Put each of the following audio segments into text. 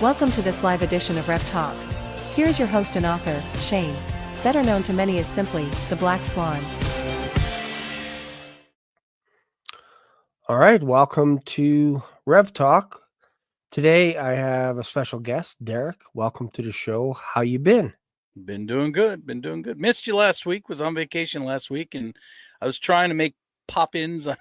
Welcome to this live edition of Rev Talk. Here's your host and author, Shane, better known to many as simply the Black Swan. All right, welcome to Rev Talk. Today I have a special guest, Derrick. Welcome to the show. How you been? Been doing good. Missed you last week. Was on vacation last week, and I was trying to make pop-ins on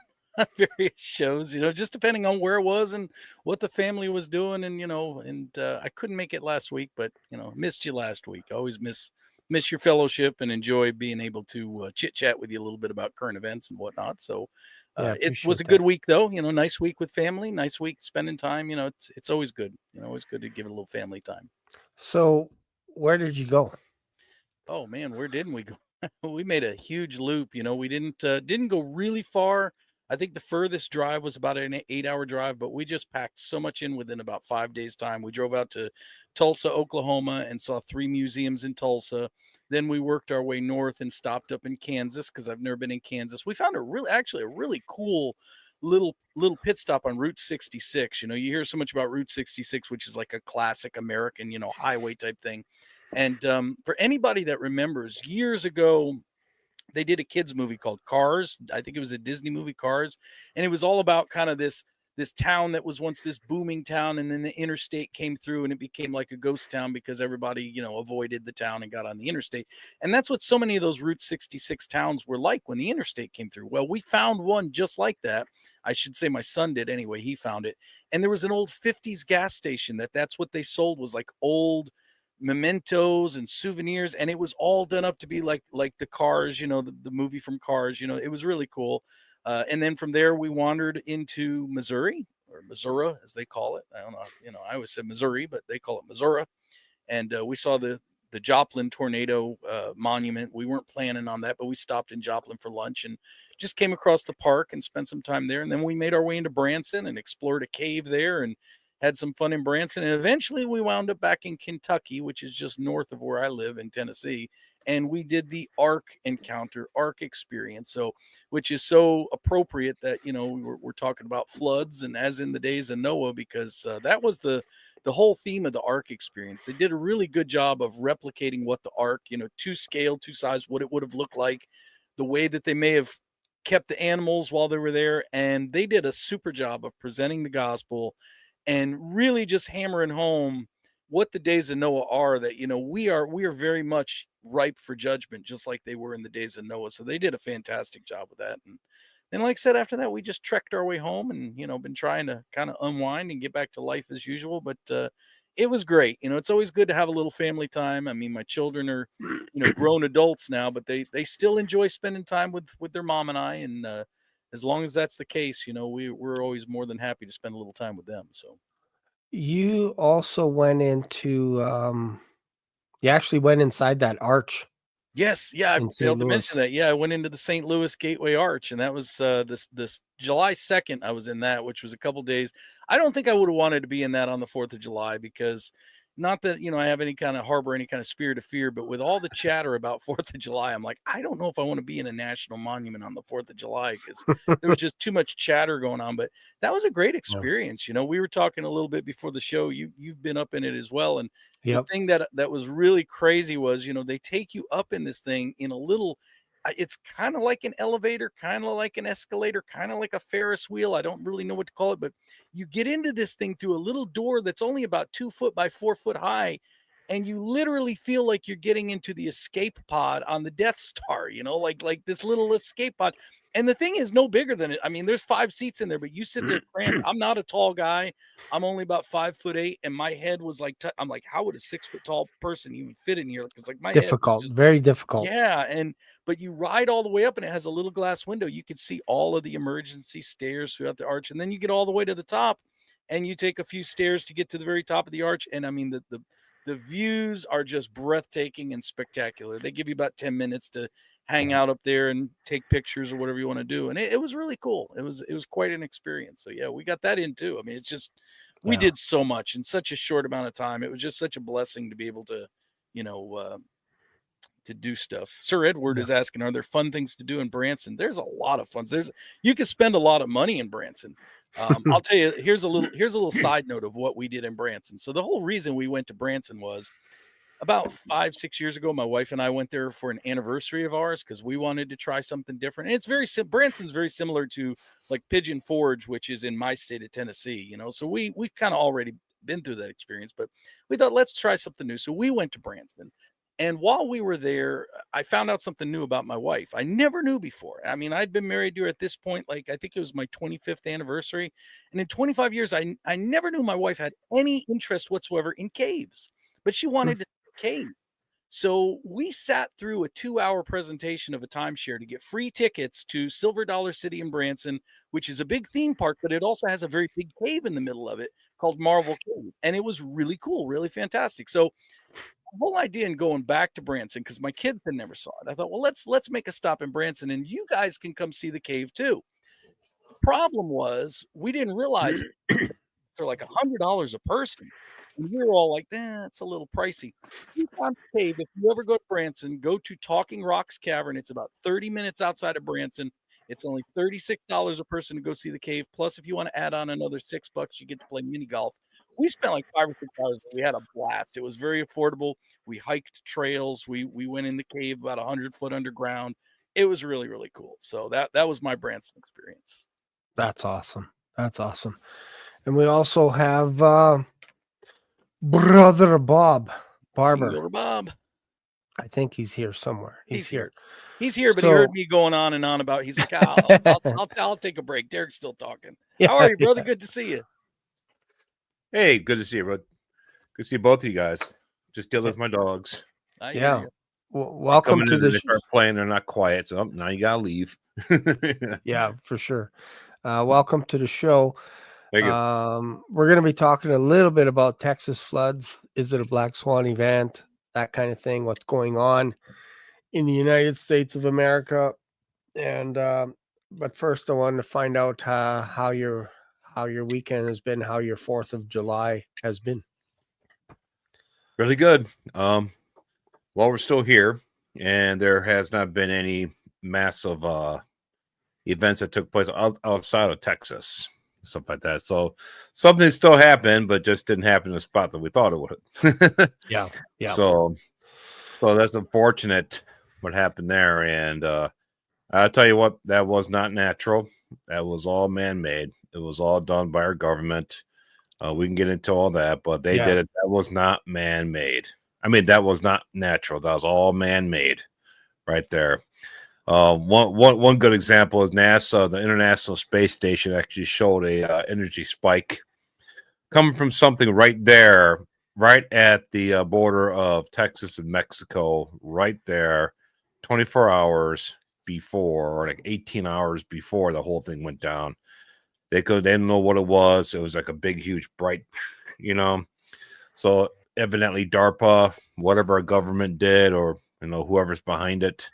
various shows, just depending on where it was and what the family was doing. And I couldn't make it last week, but, missed you last week. I always miss your fellowship and enjoy being able to chit-chat with you a little bit about current events and whatnot. So it was a good week, though. Nice week with family, nice week spending time. It's always good. Always good to give it a little family time. So where did you go? Oh man, where didn't we go? We made a huge loop. We didn't go really far. I think the furthest drive was about an 8-hour drive, but we just packed so much in within about 5 days time. We drove out to Tulsa, Oklahoma, and saw 3 museums in Tulsa. Then we worked our way north and stopped up in Kansas because I've never been in Kansas. We found a really cool little pit stop on Route 66. You hear so much about Route 66, which is like a classic American, highway type thing. And for anybody that remembers, years ago, they did a kids movie called Cars. I think it was a Disney movie, Cars. And it was all about kind of this town that was once this booming town. And then the interstate came through and it became like a ghost town because everybody, avoided the town and got on the interstate. And that's what so many of those Route 66 towns were like when the interstate came through. Well, we found one just like that. I should say my son did anyway. He found it. And there was an old 50s gas station that's what they sold, was like old mementos and souvenirs, and it was all done up to be like the Cars, the movie from Cars. It was really cool. And then from there we wandered into Missouri, or Missouri as they call it. I don't know, I always said Missouri, but they call it Missouri. And we saw the Joplin tornado monument. We weren't planning on that, but we stopped in Joplin for lunch and just came across the park and spent some time there. And then we made our way into Branson and explored a cave there and had some fun in Branson. And eventually we wound up back in Kentucky, which is just north of where I live in Tennessee. And we did the Ark experience. So, which is so appropriate that, we're talking about floods and as in the days of Noah, because that was the whole theme of the Ark experience. They did a really good job of replicating what the Ark, to scale, to size, what it would have looked like, the way that they may have kept the animals while they were there. And they did a super job of presenting the gospel and really just hammering home what the days of Noah are, that, we are very much ripe for judgment, just like they were in the days of Noah. So they did a fantastic job with that. And like I said, after that, we just trekked our way home and, been trying to kind of unwind and get back to life as usual. But it was great. It's always good to have a little family time. I mean, my children are, grown adults now, but they still enjoy spending time with their mom and I. And as long as that's the case, we're always more than happy to spend a little time with them. So You also went into you actually went inside that arch yes, yeah, I in St. failed to Louis. mention that. Yeah, I went into the St. Louis Gateway Arch, and that was this July 2nd. I was in that, which was a couple days. I don't think I would have wanted to be in that on the 4th of July, because not that, I have any kind of harbor any kind of spirit of fear, but with all the chatter about 4th of July, I'm like, I don't know if I want to be in a national monument on the 4th of July, because there was just too much chatter going on. But that was a great experience. We were talking a little bit before the show. You've been up in it as well, and the thing that was really crazy was, they take you up in this thing in a little, it's kind of like an elevator, kind of like an escalator, kind of like a Ferris wheel. I don't really know what to call it, but you get into this thing through a little door that's only about 2 foot by 4 foot high. And you literally feel like you're getting into the escape pod on the Death Star, like this little escape pod. And the thing is no bigger than it. I mean, there's 5 seats in there, but you sit there cramped. I'm not a tall guy. I'm only about 5'8", and my head was like, I'm like, how would a 6 foot tall person even fit in here? Because like my head was just, very difficult. yeah. But you ride all the way up, and it has a little glass window. You can see all of the emergency stairs throughout the arch, and then you get all the way to the top, and you take a few stairs to get to the very top of the arch. And I mean, the views are just breathtaking and spectacular. They give you about 10 minutes to hang out up there and take pictures or whatever you want to do. And it was really cool. It was quite an experience. So yeah, we got that in too. I mean, it's just, we did so much in such a short amount of time. It was just such a blessing to be able to, to do stuff. Sir Edward is asking, are there fun things to do in Branson? There's a lot of fun. You could spend a lot of money in Branson. I'll tell you, here's a little side note of what we did in Branson. So the whole reason we went to Branson was about 5, 6 years ago, my wife and I went there for an anniversary of ours because we wanted to try something different. And it's very Branson's very similar to like Pigeon Forge, which is in my state of Tennessee. So we've kind of already been through that experience, but we thought let's try something new. So we went to Branson. And while we were there, I found out something new about my wife. I never knew before. I mean, I'd been married to her at this point, like I think it was my 25th anniversary. And in 25 years, I never knew my wife had any interest whatsoever in caves, but she wanted to see a cave. So we sat through a 2-hour presentation of a timeshare to get free tickets to Silver Dollar City in Branson, which is a big theme park, but it also has a very big cave in the middle of it called Marvel Cave. And it was really cool, really fantastic. So the whole idea in going back to Branson, because my kids had never saw it, I thought, well, let's make a stop in Branson and you guys can come see the cave too. The problem was we didn't realize they're like $100 a person. And we were all like, it's a little pricey. You found the cave. If you ever go to Branson, go to Talking Rocks Cavern. It's about 30 minutes outside of Branson. It's only $36 a person to go see the cave. Plus, if you want to add on another $6, you get to play mini golf. We spent like 5 or 6 hours. We had a blast. It was very affordable. We hiked trails. We went in the cave about 100 foot underground. It was really, really cool. So that was my Branson experience. That's awesome. That's awesome. And we also have Brother Bob Barber. Senor Bob. I think he's here somewhere. He's here. He's here, but he heard me going on and on about. He's like, I'll take a break. Derek's still talking. How are you, brother? Good to see you. Hey, good to see you, bro. Good to see both of you guys. Just dealing with my dogs. Yeah. Welcome to the. They start playing. They're not quiet, so now you gotta leave. Yeah, for sure. Welcome to the show. Thank you. We're going to be talking a little bit about Texas floods. Is it a Black Swan event? That kind of thing. What's going on in the United States of America? And but first, I wanted to find out how your weekend has been, how your 4th of July has been. Really good. Well, we're still here, and there has not been any massive events that took place outside of Texas. Stuff like that. So something still happened, but just didn't happen in the spot that we thought it would. Yeah. So that's unfortunate what happened there. And I'll tell you what, that was not natural. That was all man-made. It was all done by our government. We can get into all that, but they did it. That was not man-made. I mean, that was not natural. That was all man-made right there. One good example is NASA, the International Space Station, actually showed a energy spike coming from something right there, right at the border of Texas and Mexico, right there, 24 hours before, or like 18 hours before the whole thing went down. They didn't know what it was. It was like a big, huge, bright, So evidently DARPA, whatever our government did, or whoever's behind it.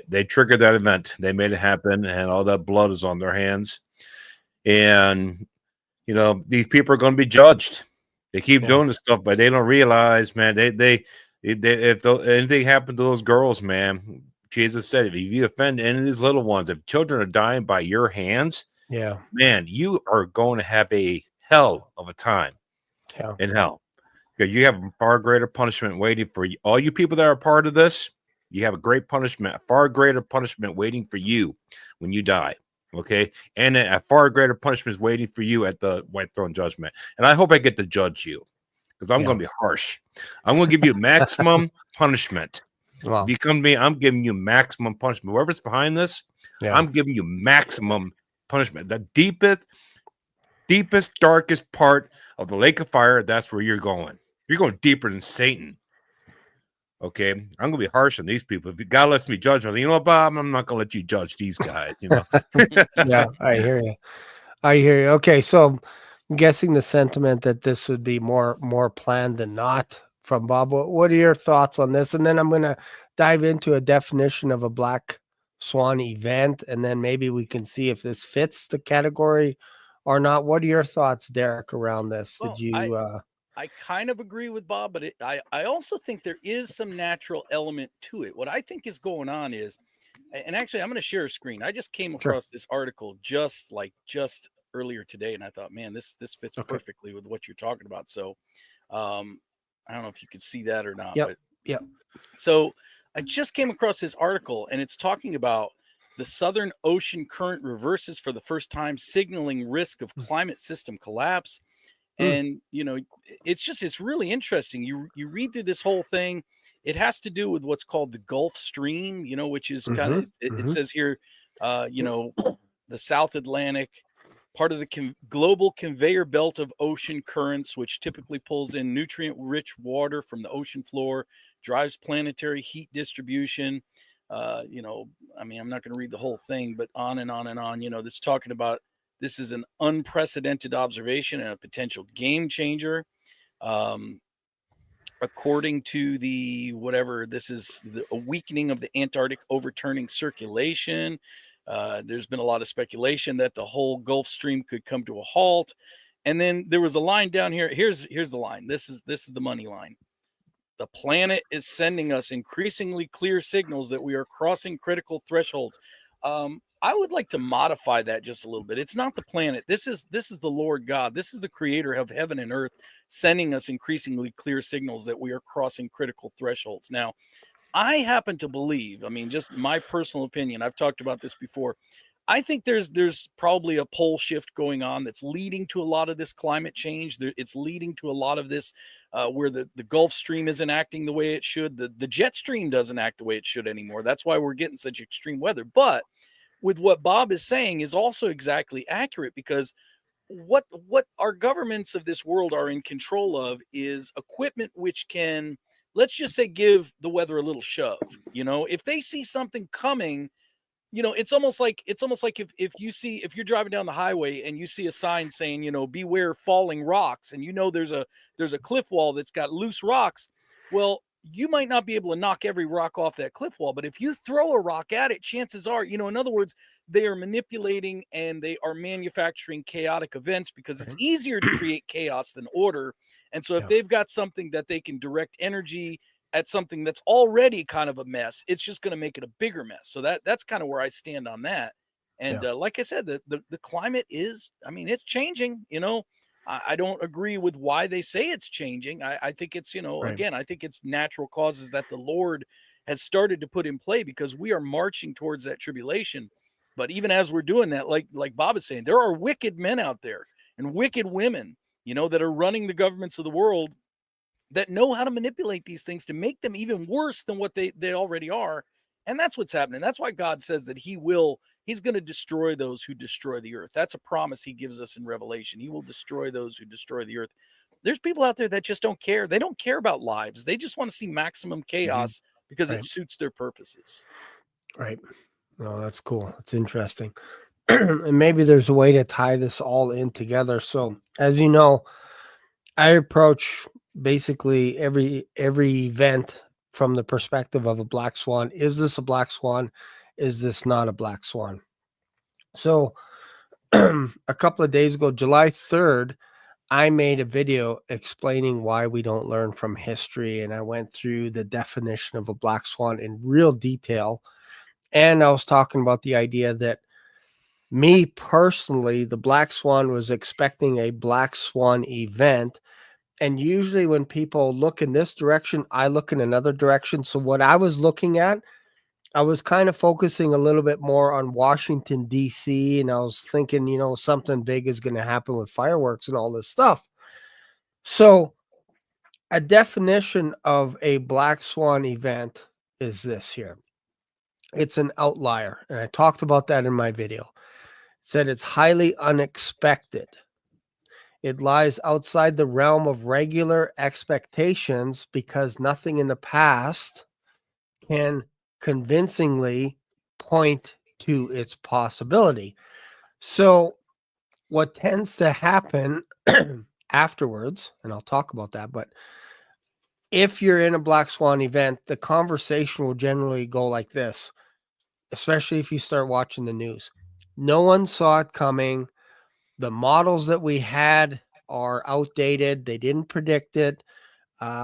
They triggered that event. They made it happen, and all that blood is on their hands. And these people are going to be judged. They keep doing this stuff, but they don't realize, man. If anything happened to those girls, man, Jesus said, if you offend any of these little ones, if children are dying by your hands, man, you are going to have a hell of a time in hell. Because you have a far greater punishment waiting for you. All you people that are part of this. You have a great punishment, a far greater punishment waiting for you when you die, okay? And a far greater punishment is waiting for you at the White Throne Judgment. And I hope I get to judge you, because I'm going to be harsh. I'm going to give you maximum punishment. Wow. If you come to me, I'm giving you maximum punishment. Whoever's behind this, I'm giving you maximum punishment. The deepest, darkest part of the lake of fire, that's where you're going. You're going deeper than Satan. Okay, I'm gonna be harsh on these people. If God lets me judge them, Bob, I'm not gonna let you judge these guys. Yeah, I hear you. Okay, so I'm guessing the sentiment that this would be more planned than not from Bob. What are your thoughts on this? And then I'm gonna dive into a definition of a Black Swan event, and then maybe we can see if this fits the category or not. What are your thoughts, Derrick, around this? Well, Did you? I kind of agree with Bob, but I also think there is some natural element to it. What I think is going on is, and actually I'm going to share a screen. I just came across this article just earlier today, and I thought, man, this fits Okay. perfectly with what you're talking about. So, I don't know if you could see that or not, Yep. but Yep. so I just came across this article, and it's talking about the Southern Ocean current reverses for the first time, signaling risk of climate system collapse. And it's really interesting. You read through this whole thing. It has to do with what's called the Gulf Stream, which is kind of it says here, the South Atlantic, part of the global conveyor belt of ocean currents, which typically pulls in nutrient-rich water from the ocean floor, drives planetary heat distribution. I mean, I'm not going to read the whole thing, but on and on and on. This talking about this is an unprecedented observation and a potential game changer. According to the whatever, this is a weakening of the Antarctic overturning circulation. There's been a lot of speculation that the whole Gulf Stream could come to a halt. And then there was a line down here. Here's the line. This is the money line. The planet is sending us increasingly clear signals that we are crossing critical thresholds. I would like to modify that just a little bit. It's not the planet. This is the Lord God. This is the creator of heaven and earth sending us increasingly clear signals that we are crossing critical thresholds. Now, I happen to believe, I mean, just my personal opinion, I've talked about this before. I think there's probably a pole shift going on that's leading to a lot of this climate change. It's leading to a lot of this where the Gulf Stream isn't acting the way it should. The jet stream doesn't act the way it should anymore. That's why we're getting such extreme weather. But with what Bob is saying is also exactly accurate, because what our governments of this world are in control of is equipment which can, let's just say, give the weather a little shove. If they see something coming, it's almost like if you're driving down the highway and you see a sign saying, beware falling rocks, and there's a cliff wall that's got loose rocks. Well, you might not be able to knock every rock off that cliff wall, but if you throw a rock at it, chances are, in other words, they are manipulating and they are manufacturing chaotic events, because it's easier to create chaos than order. And so if they've got something that they can direct energy at something that's already kind of a mess, it's just going to make it a bigger mess. So that's kind of where I stand on that. And like I said, the climate is, I mean, it's changing. I don't agree with why they say it's changing. I think it's, again, I think it's natural causes that the Lord has started to put in play, because we are marching towards that tribulation. But even as we're doing that, like Bob is saying, there are wicked men out there and wicked women, that are running the governments of the world, that know how to manipulate these things to make them even worse than what they already are. And that's what's happening. That's why God says that he's going to destroy those who destroy the earth. That's a promise he gives us in Revelation. He will destroy those who destroy the earth. There's people out there that just don't care. They don't care about lives. They just want to see maximum chaos because it suits their purposes. Right. Oh, that's cool. That's interesting. And maybe there's a way to tie this all in together. So, as you know, I approach basically every event from the perspective of a black swan. Is this a black swan? Is this not a black swan? So, a couple of days ago, July 3rd, I made a video explaining why we don't learn from history, and I went through the definition of a black swan in real detail. And I was talking about the idea that me personally, the black swan was expecting a black swan event. And usually when people look in this direction, I look in another direction. So what I was looking at, I was kind of focusing a little bit more on Washington, D.C. And I was thinking, something big is going to happen with fireworks and all this stuff. So a definition of a black swan event is this here. It's an outlier. And I talked about that in my video. It said it's highly unexpected. It lies outside the realm of regular expectations because nothing in the past can convincingly point to its possibility. So what tends to happen afterwards, and I'll talk about that, but if you're in a black swan event, the conversation will generally go like this, especially if you start watching the news. No one saw it coming. The models that we had are outdated. They didn't predict it.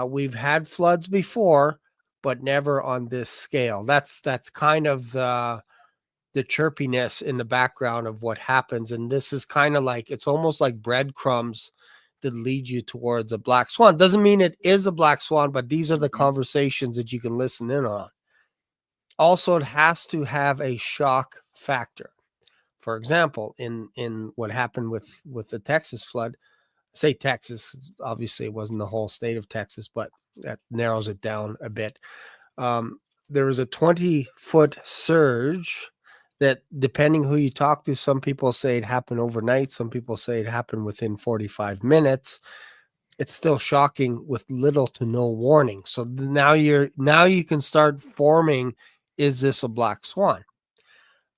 We've had floods before, but never on this scale. That's kind of the the chirpiness in the background of what happens. And this is kind of like, it's almost like breadcrumbs that lead you towards a black swan. Doesn't mean it is a black swan, but these are the conversations that you can listen in on. Also, it has to have a shock factor. For example, in what happened with the Texas flood, say Texas, obviously it wasn't the whole state of Texas, but that narrows it down a bit. There was a 20-foot surge that, depending who you talk to, some people say it happened overnight. Some people say it happened within 45 minutes. It's still shocking with little to no warning. So now you can start forming, is this a black swan?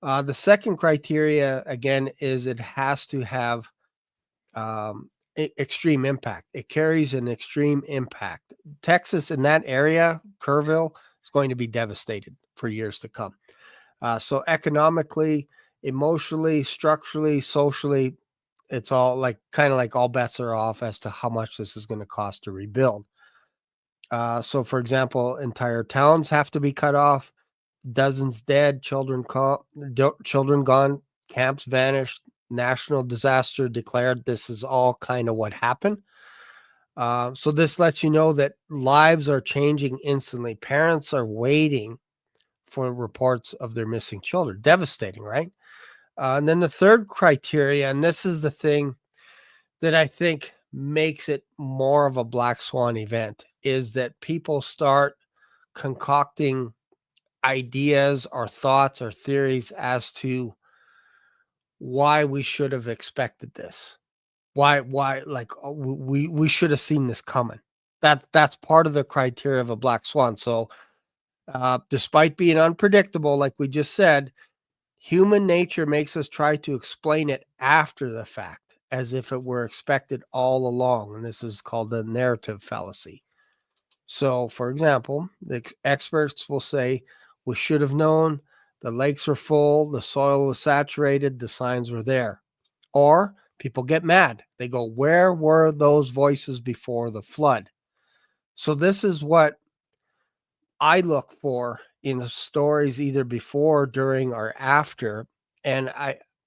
The second criteria, again, is it has to have extreme impact. It carries an extreme impact. Texas, in that area, Kerrville, is going to be devastated for years to come. So economically, emotionally, structurally, socially, it's all like kind of like all bets are off as to how much this is going to cost to rebuild. So, for example, entire towns have to be cut off, dozens dead, children gone, camps vanished, national disaster declared. This is all kind of what happened. So this lets you know that lives are changing instantly. Parents are waiting for reports of their missing children. Devastating, right? And then the third criteria, and this is the thing that I think makes it more of a black swan event, is that people start concocting ideas or thoughts or theories as to why we should have expected this. Why like we should have seen this coming. That's part of the criteria of a black swan. So despite being unpredictable, like we just said, human nature makes us try to explain it after the fact, as if it were expected all along. And this is called the narrative fallacy. So, for example, the experts will say, we should have known, the lakes were full, the soil was saturated, the signs were there. Or people get mad. They go, where were those voices before the flood? So this is what I look for in the stories, either before, during, or after. And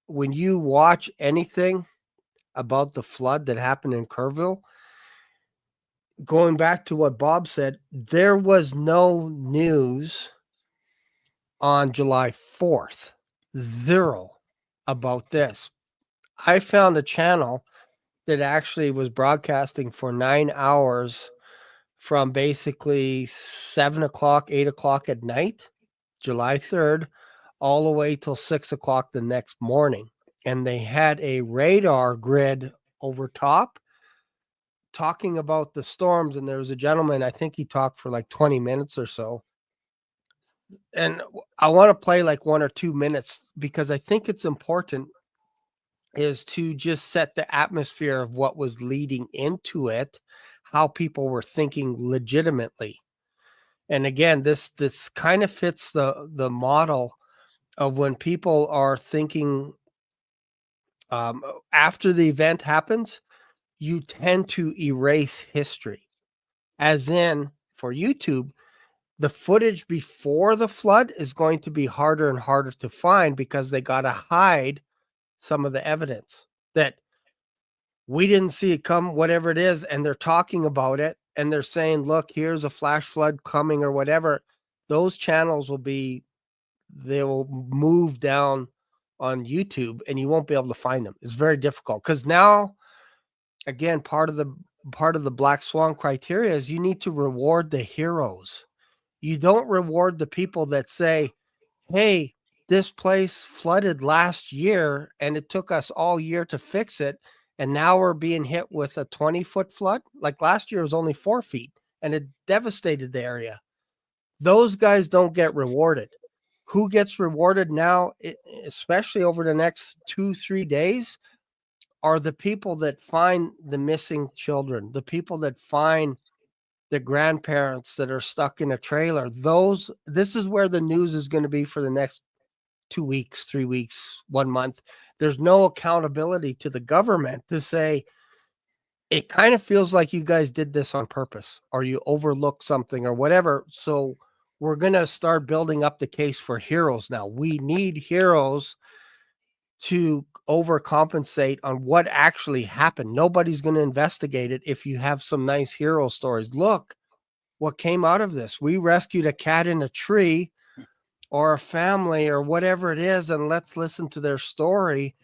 when you watch anything about the flood that happened in Kerrville, going back to what Bob said, there was no news on July 4th, zero about this. I found a channel that actually was broadcasting for 9 hours from basically 7 o'clock, 8 o'clock at night, July 3rd, all the way till 6 o'clock the next morning. And they had a radar grid over top talking about the storms. And there was a gentleman, I think he talked for like 20 minutes or so. And I want to play like 1 or 2 minutes because I think it's important, is to just set the atmosphere of what was leading into it, how people were thinking legitimately. And again, this kind of fits the model of when people are thinking after the event happens, you tend to erase history. As in, for YouTube, the footage before the flood is going to be harder and harder to find because they got to hide some of the evidence that we didn't see it come, whatever it is. And they're talking about it and they're saying, look, here's a flash flood coming or whatever. Those channels they will move down on YouTube and you won't be able to find them. It's very difficult because now, again, part of the black swan criteria is you need to reward the heroes. You don't reward the people that say, hey, this place flooded last year and it took us all year to fix it. And now we're being hit with a 20-foot flood. Like last year was only 4 feet and it devastated the area. Those guys don't get rewarded. Who gets rewarded now, especially over the next 2-3 days, are the people that find the missing children, the people that find the grandparents that are stuck in a trailer. This is where the news is going to be for the next 2 weeks, 3 weeks, 1 month. There's no accountability to the government to say, it kind of feels like you guys did this on purpose or you overlooked something or whatever. So we're going to start building up the case for heroes now. We need heroes to overcompensate on what actually happened. Nobody's going to investigate it if you have some nice hero stories. Look what came out of this. We rescued a cat in a tree or a family or whatever it is, and let's listen to their story.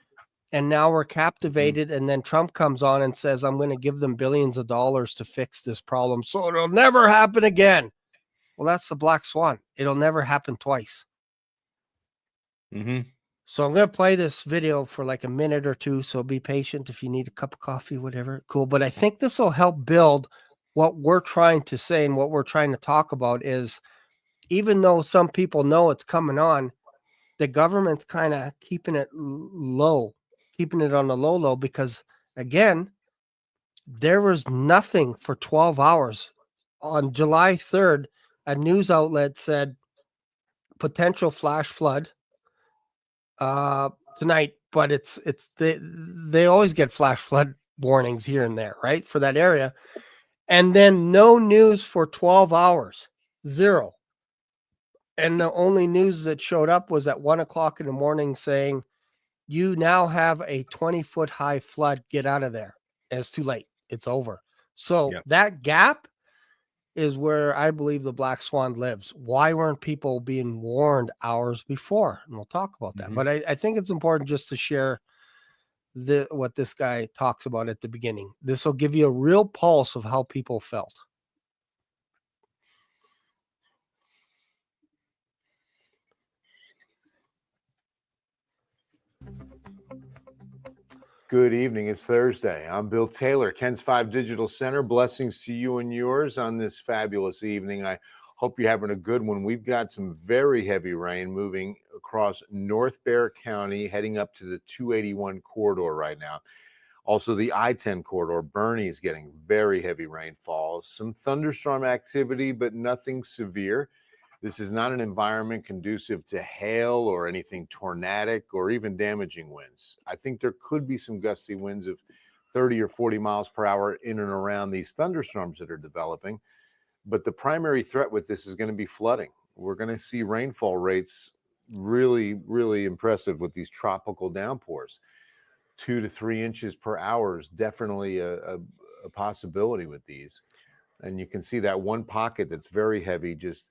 And now we're captivated. And then Trump comes on and says, I'm going to give them billions of dollars to fix this problem so it'll never happen again. Well, that's the black swan. It'll never happen twice. So I'm going to play this video for like a minute or two. So be patient if you need a cup of coffee, whatever. Cool. But I think this will help build what we're trying to say, and what we're trying to talk about is, even though some people know it's coming on, the government's kind of keeping it low, keeping it on the low, because again, there was nothing for 12 hours. On July 3rd, a news outlet said potential flash flood tonight, but they always get flash flood warnings here and there, right, for that area. And then no news for 12 hours, zero. And the only news that showed up was at 1 o'clock in the morning saying, you now have a 20-foot high flood. Get out of there. And it's too late. It's over. So that gap is where I believe the black swan lives. Why weren't people being warned hours before? And we'll talk about that. But I think it's important just to share what this guy talks about at the beginning. This will give you a real pulse of how people felt. Good evening. It's Thursday. I'm Bill Taylor, Ken's 5 Digital Center. Blessings to you and yours on this fabulous evening. I hope you're having a good one. We've got some very heavy rain moving across North Bexar County, heading up to the 281 corridor right now. Also, the I-10 corridor, Bernie, is getting very heavy rainfall. Some thunderstorm activity, but nothing severe. This is not an environment conducive to hail or anything tornadic or even damaging winds. I think there could be some gusty winds of 30 or 40 miles per hour in and around these thunderstorms that are developing. But the primary threat with this is going to be flooding. We're going to see rainfall rates really, really impressive with these tropical downpours. 2 to 3 inches per hour is definitely a possibility with these. And you can see that one pocket that's very heavy just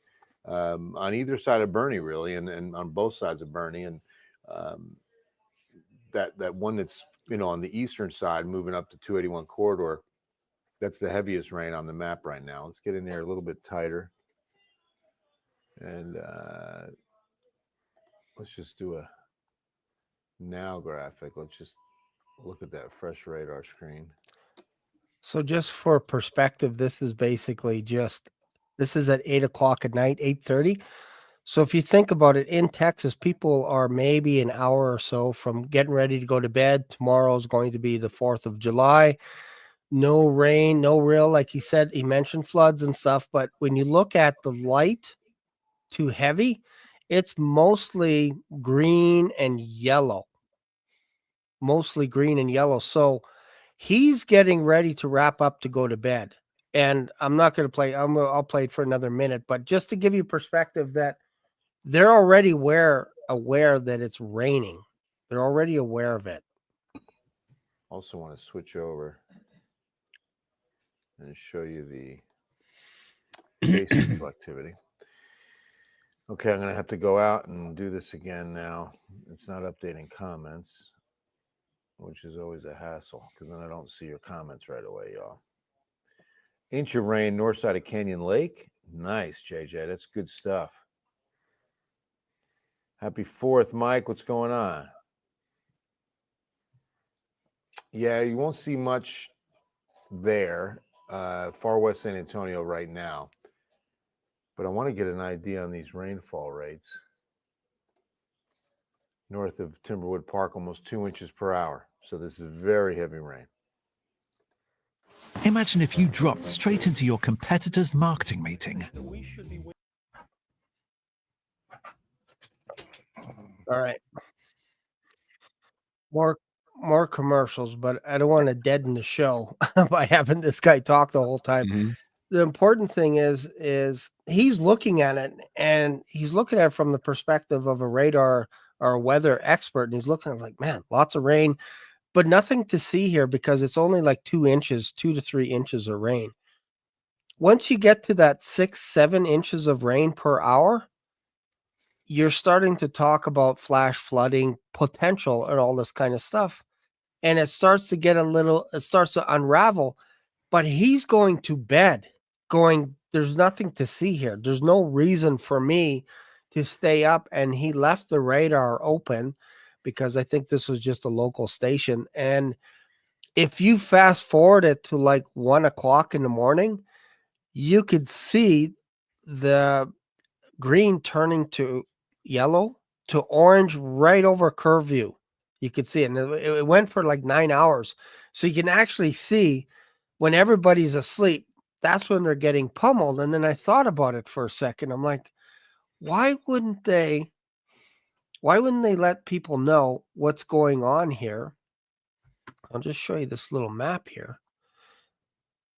on either side of Bernie, really, and on both sides of Bernie, and that one that's on the eastern side, moving up the 281 corridor, that's the heaviest rain on the map right now. Let's get in there a little bit tighter, and let's just do a now graphic. Let's just look at that fresh radar screen. So just for perspective, this is basically this is at 8 o'clock at night, 8:30. So if you think about it, in Texas, people are maybe an hour or so from getting ready to go to bed. Tomorrow is going to be the 4th of July. No rain, no real, like he said, he mentioned floods and stuff. But when you look at the light to heavy, it's mostly green and yellow. Mostly green and yellow. So he's getting ready to wrap up to go to bed. And I'm not going to play. I'll play it for another minute, but just to give you perspective that they're already aware that it's raining. They're already aware of it. Also want to switch over and show you the Facebook activity. Okay, I'm going to have to go out and do this again now. It's not updating comments, which is always a hassle because then I don't see your comments right away, y'all. Inch of rain, north side of Canyon Lake. Nice, JJ. That's good stuff. Happy 4th, Mike. What's going on? Yeah, you won't see much there, far west San Antonio right now. But I want to get an idea on these rainfall rates. North of Timberwood Park, almost 2 inches per hour. So this is very heavy rain. Imagine if you dropped straight into your competitor's marketing meeting. All right. More commercials, but I don't want to deaden the show by having this guy talk the whole time. the important thing is he's looking at it, and he's looking at it from the perspective of a radar or a weather expert, and he's looking at it like, man, lots of rain, but nothing to see here because it's only like 2 to 3 inches of rain. Once you get to that 6-7 inches of rain per hour, you're starting to talk about flash flooding potential and all this kind of stuff. And it starts to unravel, but he's going to bed going, there's nothing to see here. There's no reason for me to stay up. And he left the radar open because I think this was just a local station. And if you fast forward it to like 1 o'clock in the morning, you could see the green turning to yellow to orange right over Curview. You could see it. And it went for like 9 hours. So you can actually see when everybody's asleep, that's when they're getting pummeled. And then I thought about it for a second. I'm like, why wouldn't they let people know what's going on here? I'll just show you this little map here.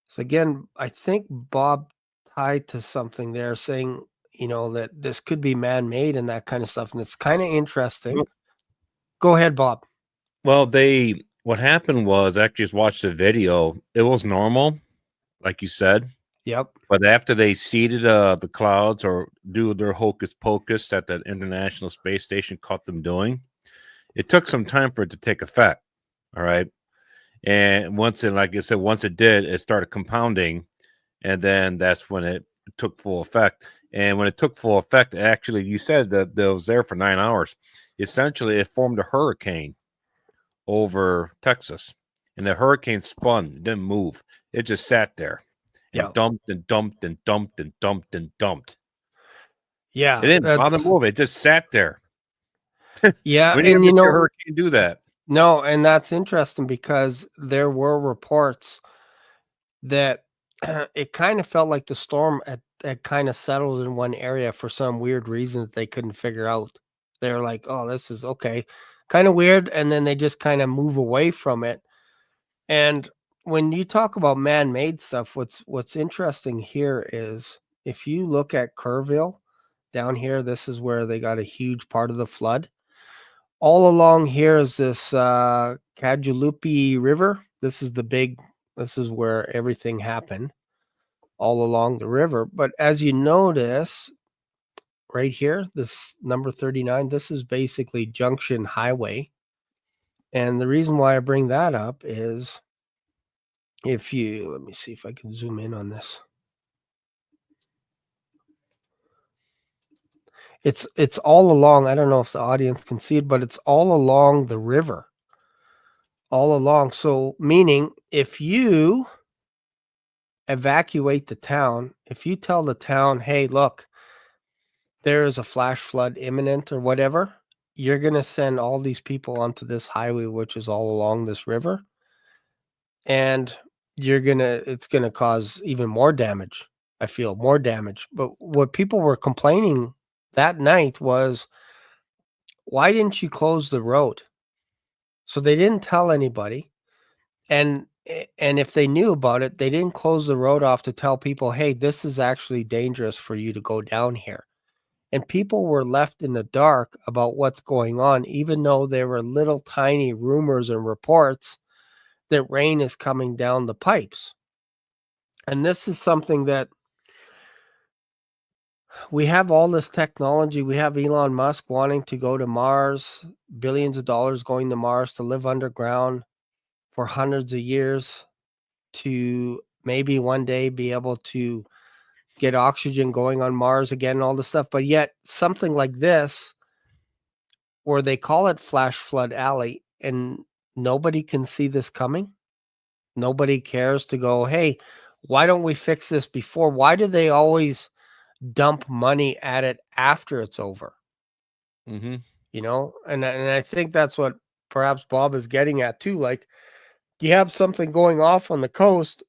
So again, I think Bob tied to something there saying, that this could be man-made and that kind of stuff. And it's kind of interesting. Go ahead, Bob. Well, what happened was, I actually just watched the video. It was normal, like you said. Yep. But after they seeded the clouds or do their hocus pocus that the International Space Station caught them doing, it took some time for it to take effect. All right. And once it did, it started compounding. And then that's when it took full effect. And when it took full effect, actually, you said that it was there for 9 hours. Essentially, it formed a hurricane over Texas. And the hurricane spun, it didn't move. It just sat there and dumped and dumped and dumped and dumped and dumped. Yeah. It didn't bother move. It just sat there. Yeah. When did a hurricane do that? No, and that's interesting because there were reports that it kind of felt like the storm had kind of settled in one area for some weird reason that they couldn't figure out. They're like, oh, this is okay, kind of weird. And then they just kind of move away from it. And when you talk about man-made stuff, what's interesting here is if you look at Kerrville down here, this is where they got a huge part of the flood. All along here is this Cajalupi River. This is where everything happened all along the river. But as you notice right here, this number 39, this is basically Junction Highway. And the reason why I bring that up is let me see if I can zoom in on this. It's all along, I don't know if the audience can see it, but it's all along the river. All along. So meaning if you evacuate the town, if you tell the town, hey, look, there is a flash flood imminent or whatever, you're going to send all these people onto this highway, which is all along this river. And it's going to cause even more damage. I feel more damage. But what people were complaining that night was, why didn't you close the road? So they didn't tell anybody. And if they knew about it, they didn't close the road off to tell people, hey, this is actually dangerous for you to go down here. And people were left in the dark about what's going on, even though there were little tiny rumors and reports that rain is coming down the pipes. And this is something that we have all this technology. We have Elon Musk wanting to go to Mars, billions of dollars going to Mars to live underground for hundreds of years, to maybe one day be able to get oxygen going on Mars again and all this stuff. But yet something like this, where they call it Flash Flood Alley, and nobody can see this coming. Nobody cares to go, hey, why don't we fix this before? Why do they always dump money at it after it's over? Mm-hmm. And I think that's what perhaps Bob is getting at too. Like, you have something going off on the coast.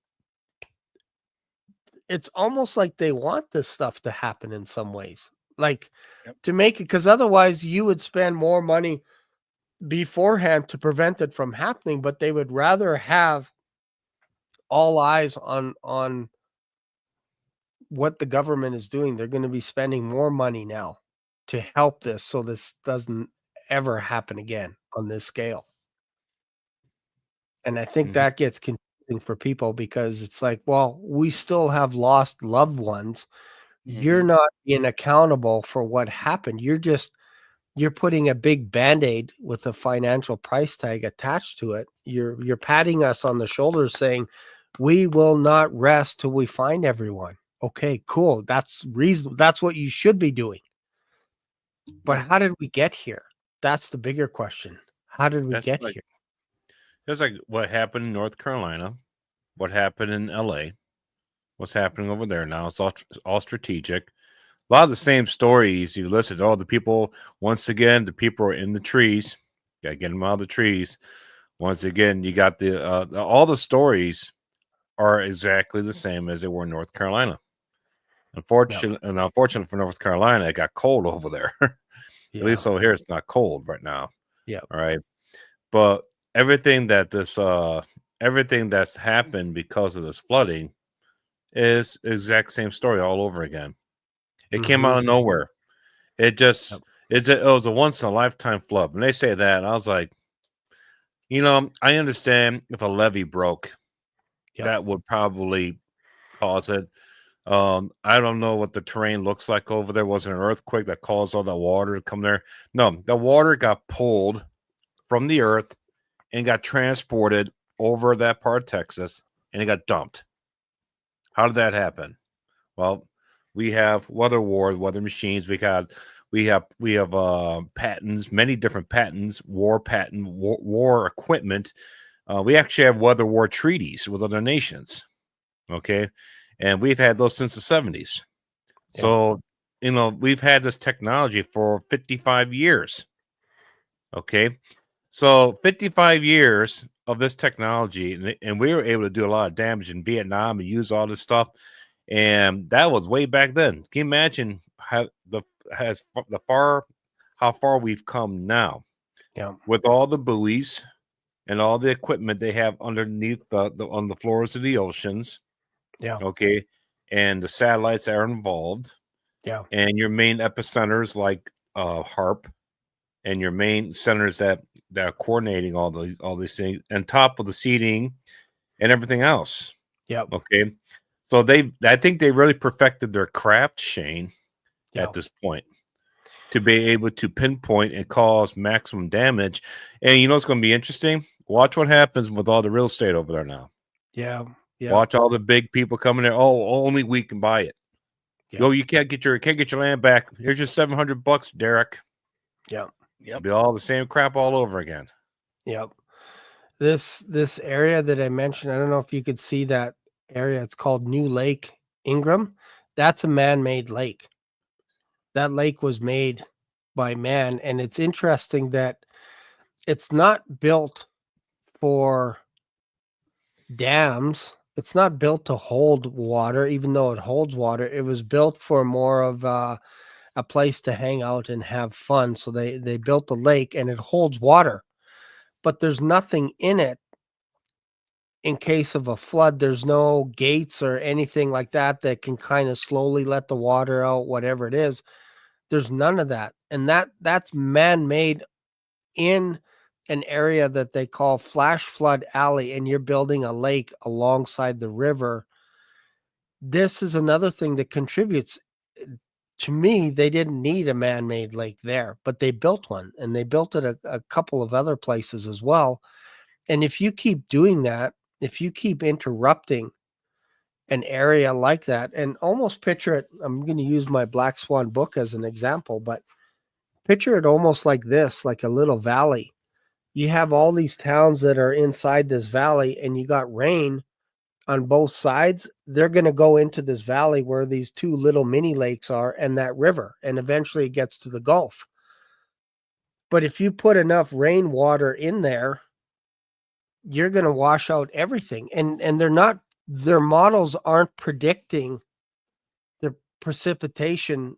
It's almost like they want this stuff to happen in some ways, like to make it, because otherwise you would spend more money beforehand to prevent it from happening, but they would rather have all eyes on what the government is doing. They're going to be spending more money now to help this, so this doesn't ever happen again on this scale. And I think that gets confusing for people, because it's like, well, we still have lost loved ones. You're not being accountable for what happened. You're putting a big Band-Aid with a financial price tag attached to it. You're patting us on the shoulders saying, we will not rest till we find everyone. Okay, cool. That's reasonable. That's what you should be doing. But how did we get here? That's the bigger question. How did we get here? It's like what happened in North Carolina, what happened in LA, what's happening over there now. It's all strategic. A lot of the same stories you listen to. The people, once again, the people are in the trees. You got to get them out of the trees. Once again, you got all the stories are exactly the same as they were in North Carolina. Unfortunately for North Carolina, it got cold over there. At least over here, it's not cold right now. Yeah. All right. But everything that's happened because of this flooding is exact same story all over again. It came out of nowhere. It was a once in a lifetime flood. When they say that, I was like, I understand if a levee broke, that would probably cause it. I don't know what the terrain looks like over there. Was it an earthquake that caused all the water to come there? No, the water got pulled from the earth and got transported over that part of Texas, and it got dumped. How did that happen? Well, we have weather machines. We have patents, many different patents, war equipment. We actually have weather war treaties with other nations. Okay. And we've had those since the 70s. Yeah. So, we've had this technology for 55 years. Okay. So 55 years of this technology, and we were able to do a lot of damage in Vietnam and use all this stuff. And that was way back then. Can you imagine how far we've come now? Yeah. With all the buoys and all the equipment they have underneath on the floors of the oceans. Yeah. Okay. And the satellites that are involved. Yeah. And your main epicenters like HARP, and your main centers that are coordinating all these things, and top of the seating and everything else. Yeah. Okay. So I think they really perfected their craft, Shane, at this point, to be able to pinpoint and cause maximum damage. And it's going to be interesting. Watch what happens with all the real estate over there now. Yeah. Yeah. Watch all the big people coming there. Oh, only we can buy it. Yeah. Yo, you can't get your land back. Here's your $700, Derrick. Yeah. Yep. Be all the same crap all over again. Yep. This area that I mentioned, I don't know if you could see that area. It's called New Lake Ingram. That's a man-made lake. That lake was made by man, and it's interesting that it's not built for dams. It's not built to hold water, even though it holds water. It was built for more of a place to hang out and have fun. So they built the lake, and it holds water, but there's nothing in it in case of a flood. There's no gates or anything like that can kind of slowly let the water out, whatever it is. There's none of that. And that's man-made in an area that they call Flash Flood Alley, and you're building a lake alongside the river. This is another thing that contributes. To me, they didn't need a man-made lake there, but they built one, and they built it a couple of other places as well. And if you keep doing that, if you keep interrupting an area like that, and almost picture it, I'm going to use my Black Swan book as an example, but picture it almost like this, like a little valley. You have all these towns that are inside this valley, and you got rain on both sides. They're going to go into this valley where these two little mini lakes are, and that river, and eventually it gets to the Gulf. But if you put enough rainwater in there, you're going to wash out everything. And their models aren't predicting the precipitation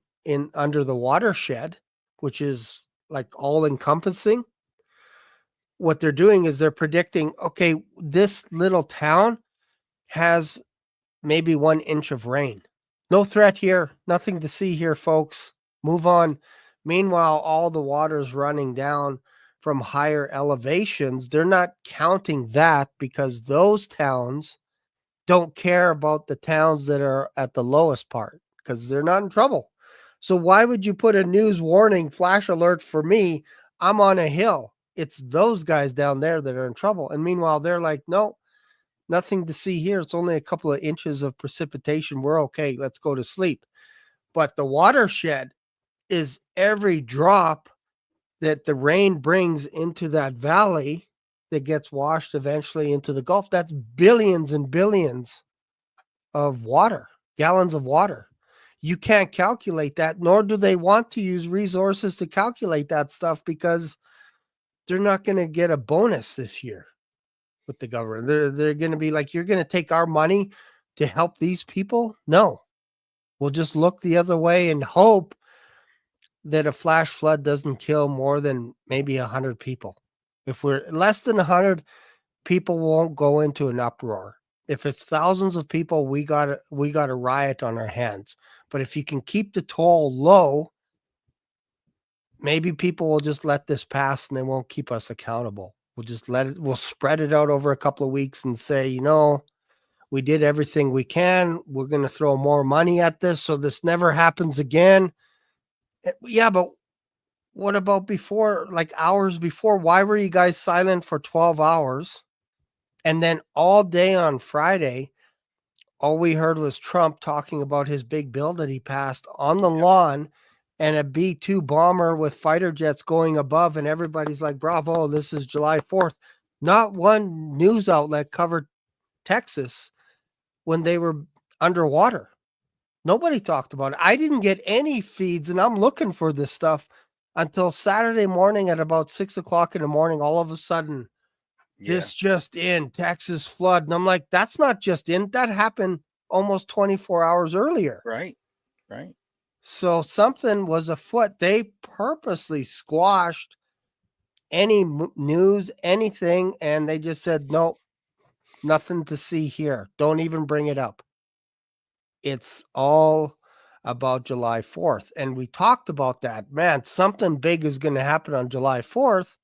under the watershed, which is like all encompassing. What they're doing is they're predicting, okay, this little town has maybe 1 inch of rain. No threat here. Nothing to see here, folks. Move on. Meanwhile, all the water's running down from higher elevations. They're not counting that because those towns don't care about the towns that are at the lowest part because they're not in trouble. So why would you put a news warning flash alert for me? I'm on a hill. It's those guys down there that are in trouble. And meanwhile, they're like, no, nothing to see here. It's only a couple of inches of precipitation. We're okay. Let's go to sleep. But the watershed is every drop that the rain brings into that valley that gets washed eventually into the Gulf. That's billions and billions of water, gallons of water. You can't calculate that, nor do they want to use resources to calculate that stuff because they're not going to get a bonus this year with the government. They're going to be like, you're going to take our money to help these people? No. We'll just look the other way and hope that a flash flood doesn't kill more than maybe 100 people. If we're less than 100, people won't go into an uproar. If it's thousands of people, we got a riot on our hands. But if you can keep the toll low, maybe people will just let this pass and they won't keep us accountable. We'll spread it out over a couple of weeks and say, we did everything we can. We're going to throw more money at this so this never happens again. Yeah, but what about before, like hours before? Why were you guys silent for 12 hours? And then all day on Friday, all we heard was Trump talking about his big bill that he passed on the lawn and a B-2 bomber with fighter jets going above. And everybody's like, bravo, this is July 4th. Not one news outlet covered Texas when they were underwater. Nobody talked about it. I didn't get any feeds, and I'm looking for this stuff until Saturday morning at about 6 o'clock in the morning. All of a sudden, this just in, Texas flood. And I'm like, that's not just in. That happened almost 24 hours earlier. Right. So something was afoot. They purposely squashed any news, anything, and they just said, no, nothing to see here. Don't even bring it up. It's all about July 4th. And we talked about that. Man, something big is going to happen on July 4th,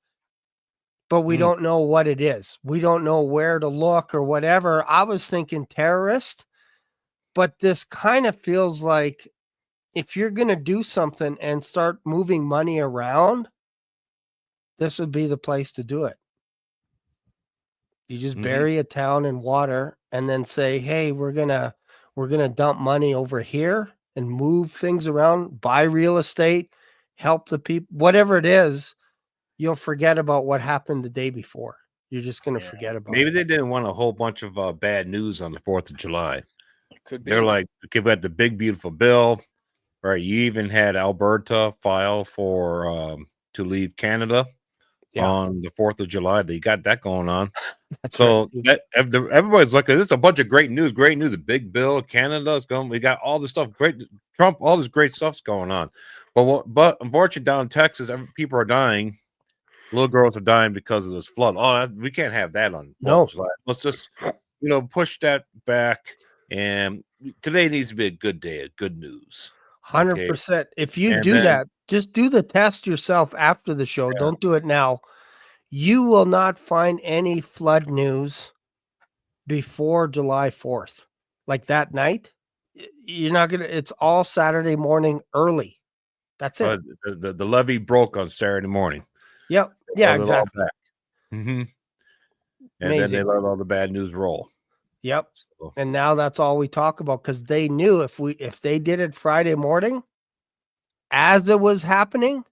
but we don't know what it is. We don't know where to look or whatever. I was thinking terrorist, but this kind of feels like if you're going to do something and start moving money around, this would be the place to do it. You just bury a town in water and then say, hey, we're going to dump money over here and move things around, buy real estate, help the people, whatever it is. You'll forget about what happened the day before. You're just going to forget about Maybe it. they didn't want a whole bunch of bad news on the 4th of July. Could be. They're like, okay, we had the big, beautiful bill, right? You even had Alberta file for to leave Canada on the 4th of July. They got that going on. So that everybody's like, this is a bunch of great news, a big bill. Canada's going, we got all this stuff, great Trump, all this great stuff's going on. But unfortunately, down in Texas, people are dying. Little girls are dying because of this flood. Oh, we can't have that on 4th of July. Let's just, push that back. And today needs to be a good day, of good news. 100%. If you do that, just do the test yourself after the show. Yeah. Don't do it now. You will not find any flood news before July 4th. Like that night, you're not going to, it's all Saturday morning early. That's it. The levee broke on Saturday morning. Yep. Yeah, exactly. And then they let all the bad news roll. Yep. So. And now that's all we talk about because they knew if they did it Friday morning, as it was happening,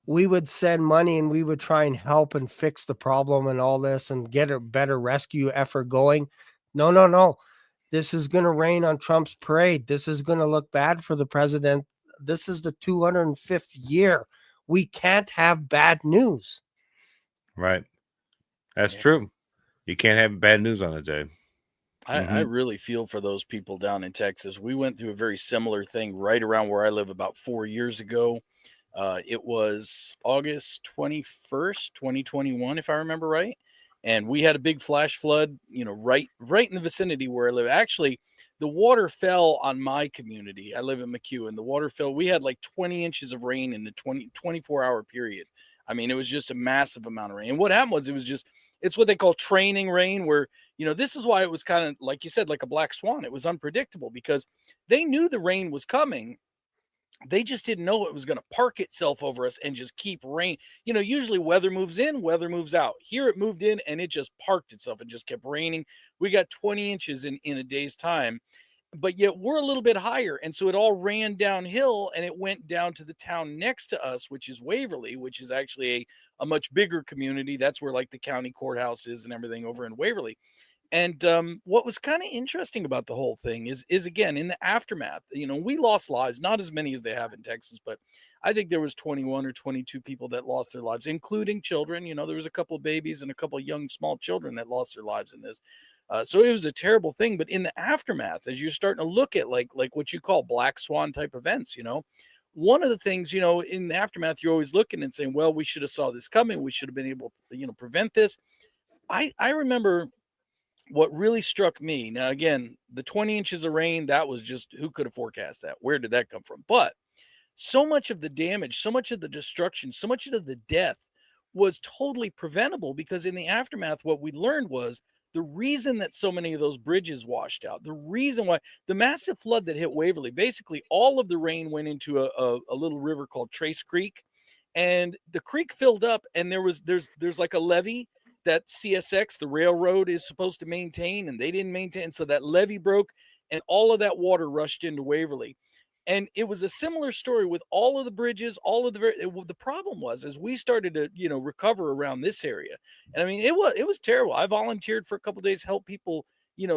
we would send money and we would try and help and fix the problem and all this and get a better rescue effort going. No. This is going to rain on Trump's parade. This is going to look bad for the president. This is the 205th year. We can't have bad news. Right. That's true. You can't have bad news on a day. I really feel for those people down in Texas. We went through a very similar thing right around where I live about 4 years ago. It was August 21st, 2021, if I remember right. and we had a big flash flood, right in the vicinity where I live. Actually, the water fell on my community. I live in McHugh, and the water fell. We had like 20 inches of rain in the 24-hour period. I mean, it was just a massive amount of rain. And what happened was it's what they call training rain, where, this is why it was kind of, like you said, like a black swan. It was unpredictable because they knew the rain was coming. They just didn't know it was going to park itself over us and just keep rain. Usually weather moves in, weather moves out. Here it moved in and it just parked itself and just kept raining. We got 20 inches in a day's time, but yet we're a little bit higher. And so it all ran downhill and it went down to the town next to us, which is Waverly, which is actually a much bigger community. That's where like the county courthouse is and everything over in Waverly. And what was kind of interesting about the whole thing is again, in the aftermath, we lost lives, not as many as they have in Texas, but I think there was 21 or 22 people that lost their lives, including children. There was a couple of babies and a couple of young, small children that lost their lives in this. So it was a terrible thing. But in the aftermath, as you're starting to look at like what you call black swan type events, one of the things, in the aftermath, you're always looking and saying, well, we should have saw this coming. We should have been able to, prevent this. I remember what really struck me. Now, again, the 20 inches of rain, that was just, who could have forecast that? Where did that come from? But so much of the damage, so much of the destruction, so much of the death was totally preventable, because in the aftermath, what we learned was the reason that so many of those bridges washed out, the reason why the massive flood that hit Waverly, basically all of the rain went into a little river called Trace Creek, and the creek filled up, and there's like a levee that CSX, the railroad, is supposed to maintain, and they didn't maintain. So that levee broke and all of that water rushed into Waverly. And it was a similar story with all of the bridges, the problem was, as we started to, recover around this area. And I mean, it was terrible. I volunteered for a couple of days, help people,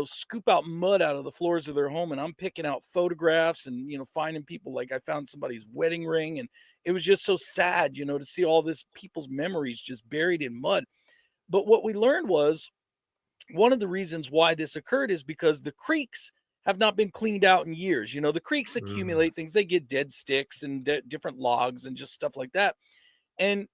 scoop out mud out of the floors of their home. And I'm picking out photographs and, finding people. Like I found somebody's wedding ring, and it was just so sad, to see all this people's memories just buried in mud. But what we learned was one of the reasons why this occurred is because the creeks have not been cleaned out in years. The creeks accumulate things. They get dead sticks and different logs and just stuff like that. And,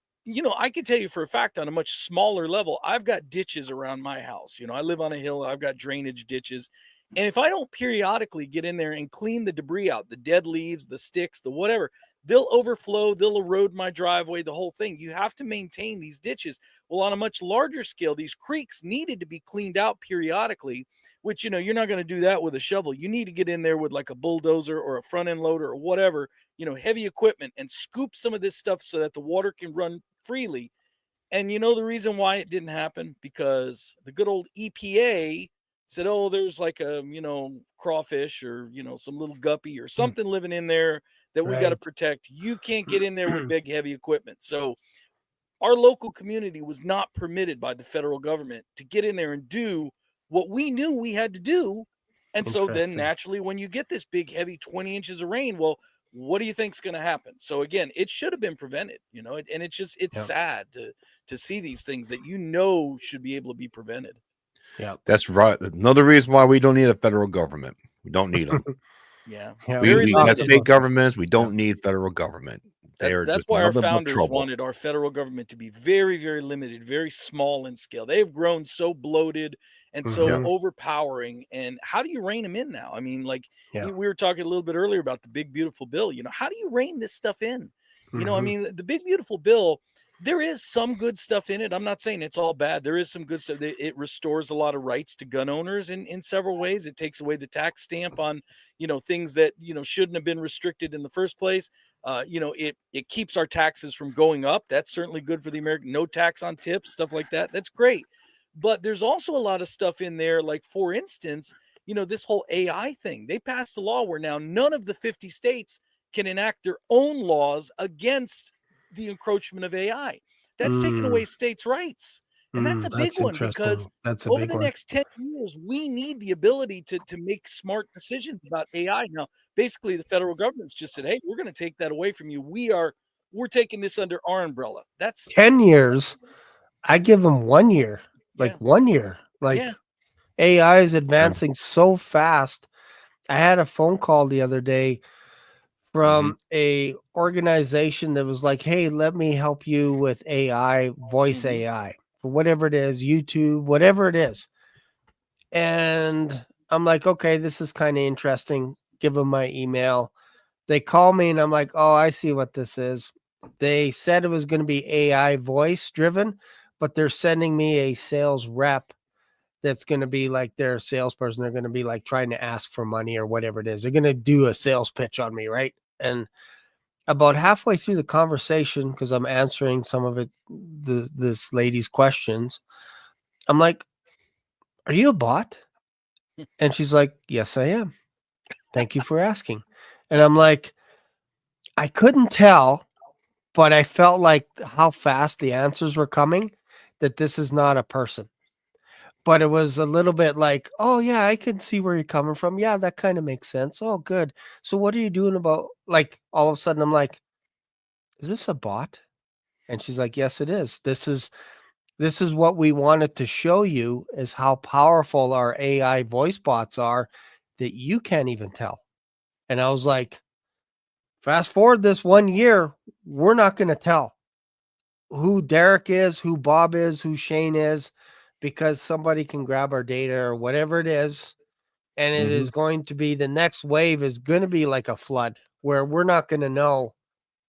I can tell you for a fact, on a much smaller level, I've got ditches around my house. I live on a hill. I've got drainage ditches. And if I don't periodically get in there and clean the debris out, the dead leaves, the sticks, the whatever, they'll overflow, they'll erode my driveway, the whole thing. You have to maintain these ditches. Well, on a much larger scale, these creeks needed to be cleaned out periodically, which, you're not going to do that with a shovel. You need to get in there with like a bulldozer or a front end loader or whatever, heavy equipment, and scoop some of this stuff so that the water can run freely. And the reason why it didn't happen? Because the good old EPA said, oh, there's like a, crawfish or, some little guppy or something living in there that we got to protect. You can't get in there with big, heavy equipment. So our local community was not permitted by the federal government to get in there and do what we knew we had to do. And so then naturally, when you get this big, heavy 20 inches of rain, well, what do you think's going to happen? So again, it should have been prevented, and it's sad to see these things that, should be able to be prevented. Yeah, that's right. Another reason why we don't need a federal government. We don't need them. Yeah. We got state governments. We don't need federal government. That's why our founders wanted our federal government to be very, very limited, very small in scale. They've grown so bloated and so overpowering. And how do you rein them in now? I mean, like we were talking a little bit earlier about the big, beautiful bill. How do you rein this stuff in? I mean, the big, beautiful bill, there is some good stuff in it. I'm not saying it's all bad. There is some good stuff. It restores a lot of rights to gun owners in several ways. It takes away the tax stamp on, things that, shouldn't have been restricted in the first place. It keeps our taxes from going up. That's certainly good for the American. No tax on tips, stuff like that. That's great. But there's also a lot of stuff in there. Like, for instance, this whole AI thing. They passed a law where now none of the 50 states can enact their own laws against the encroachment of AI. That's taking away states' rights. And that's a big one, because over the next 10 years, we need the ability to make smart decisions about AI. Now, basically, the federal government's just said, hey, we're going to take that away from you. We're taking this under our umbrella. That's 10 years. I give them 1 year, like 1 year. Like AI is advancing so fast. I had a phone call the other day from a organization that was like, hey, let me help you with AI, voice AI or whatever it is, YouTube, whatever it is. And I'm like, okay, this is kind of interesting. Give them my email. They call me and I'm like, oh, I see what this is. They said it was going to be AI voice driven, but they're sending me a sales rep that's going to be like their salesperson. They're going to be like trying to ask for money or whatever it is. They're going to do a sales pitch on me, right? And about halfway through the conversation, because I'm answering some of it, this lady's questions, I'm like, are you a bot? And she's like, yes, I am. Thank you for asking. And I'm like, I couldn't tell, but I felt like how fast the answers were coming, that this is not a person. But it was a little bit like, oh, yeah, I can see where you're coming from. Yeah, that kind of makes sense. Oh, good. So what are you doing about, like, all of a sudden I'm like, is this a bot? And she's like, yes, it is. This is what we wanted to show you, is how powerful our AI voice bots are that you can't even tell. And I was like, fast forward this 1 year, we're not going to tell who Derrick is, who Bob is, who Shane is, because somebody can grab our data or whatever it is. And it is going to be, the next wave is going to be like a flood where we're not going to know.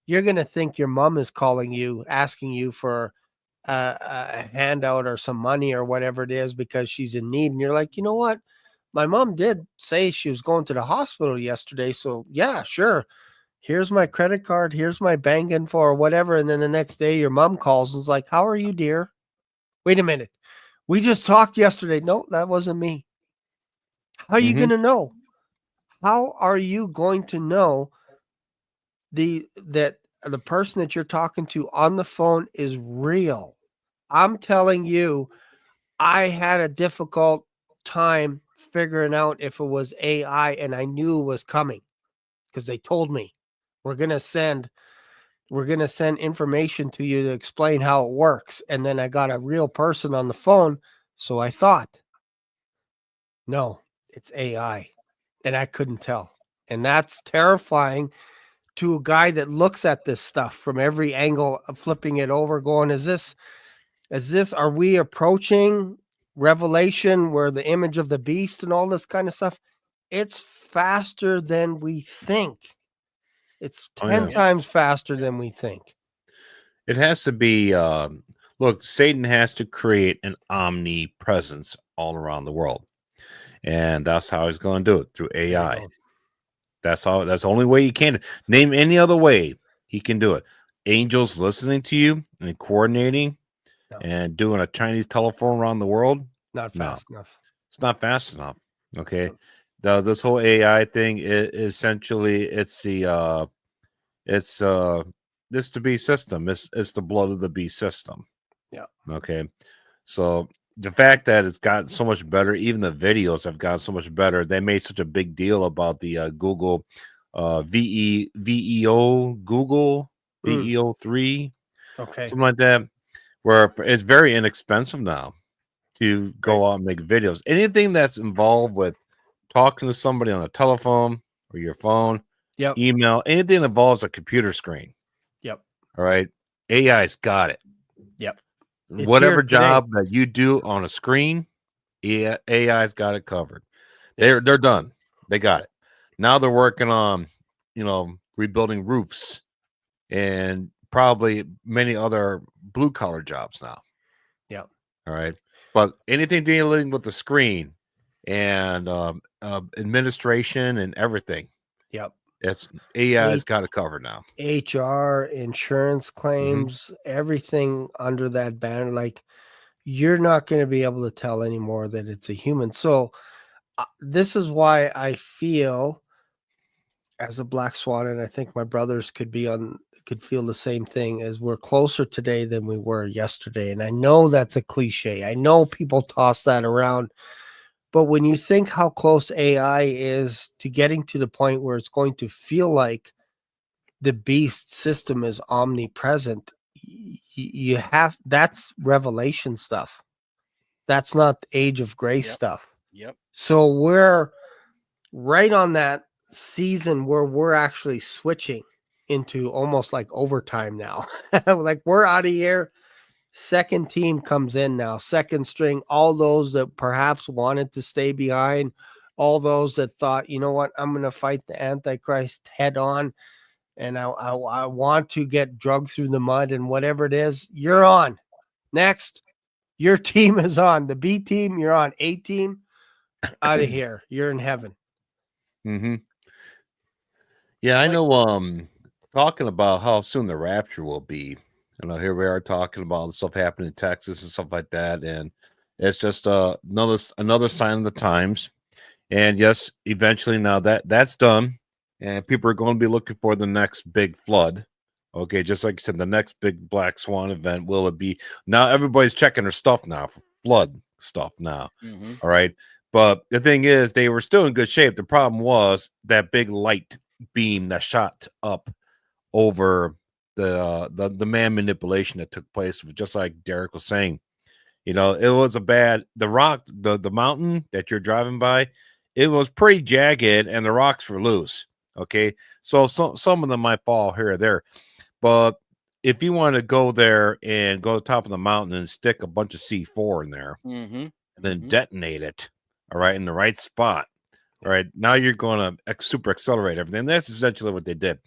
You're going to think your mom is calling you, asking you for a handout or some money or whatever it is because she's in need. And you're like, you know what? My mom did say she was going to the hospital yesterday. So yeah, sure. Here's my credit card. Here's my bank info or whatever. And then the next day your mom calls and is like, how are you, dear? Wait a minute. We just talked yesterday. No, that wasn't me. How are you going to know? How are you going to know that the person that you're talking to on the phone is real? I'm telling you, I had a difficult time figuring out if it was AI, and I knew it was coming because they told me we're going to send information to you to explain how it works. And then I got a real person on the phone. So I thought, no, it's AI. And I couldn't tell. And that's terrifying to a guy that looks at this stuff from every angle, flipping it over, going, are we approaching Revelation where the image of the beast and all this kind of stuff? It's faster than we think. It's 10 times faster than we think. It has to be, look, Satan has to create an omnipresence all around the world. And that's how he's going to do it, through AI. That's the only way he can. Name any other way he can do it. Angels listening to you and coordinating and doing a Chinese telephone around the world. Not fast enough. It's not fast enough. Okay. This whole AI thing is essentially, it's the the beast system. It's the blood of the beast system. Yeah. Okay. So the fact that it's gotten so much better, even the videos have gotten so much better. They made such a big deal about the Google Google VEO 3, something like that, where it's very inexpensive now to go out and make videos. Anything that's involved with talking to somebody on a telephone or your phone, email, anything that involves a computer screen. Yep. All right. AI's got it. Yep. Whatever job that you do on a screen, AI's got it covered. They're done. They got it. Now they're working on, rebuilding roofs and probably many other blue collar jobs now. Yeah. All right. But anything dealing with the screen and administration and everything. Yep. It's AI's got it covered now. HR, insurance claims, everything under that banner. Like, you're not going to be able to tell anymore that it's a human. So this is why I feel, as a Black Swan, and I think my brothers could feel the same thing, as we're closer today than we were yesterday. And I know that's a cliche. I know people toss that around. But when you think how close AI is to getting to the point where it's going to feel like the beast system is omnipresent, that's Revelation stuff. That's not Age of Grace stuff. Yep. So we're right on that season where we're actually switching into almost like overtime now. Like, we're out of here. second team comes in now, second string, all those that perhaps wanted to stay behind, all those that thought, you know what, I'm going to fight the Antichrist head on, and I want to get drugged through the mud, and whatever it is, you're on. Next, your team is on. The B team, you're on. A team, out of here. You're in heaven. Mm-hmm. Yeah, I know. Talking about how soon the rapture will be. Here we are talking about stuff happening in Texas and stuff like that, and it's just another sign of the times. And yes, eventually now that's done, and people are going to be looking for the next big flood. Okay, just like you said, the next big Black Swan event. Will it be? Now everybody's checking their stuff now for flood stuff now. Mm-hmm. All right, but the thing is, they were still in good shape. The problem was that big light beam that shot up over the man manipulation that took place, just like Derrick was saying. It was the mountain that you're driving by, it was pretty jagged and the rocks were loose. Okay, so some of them might fall here or there, but if you want to go there and go to the top of the mountain and stick a bunch of C4 in there, Mm-hmm. and then detonate it, all right, in the right spot, all right, now you're going to super accelerate everything. That's essentially what they did.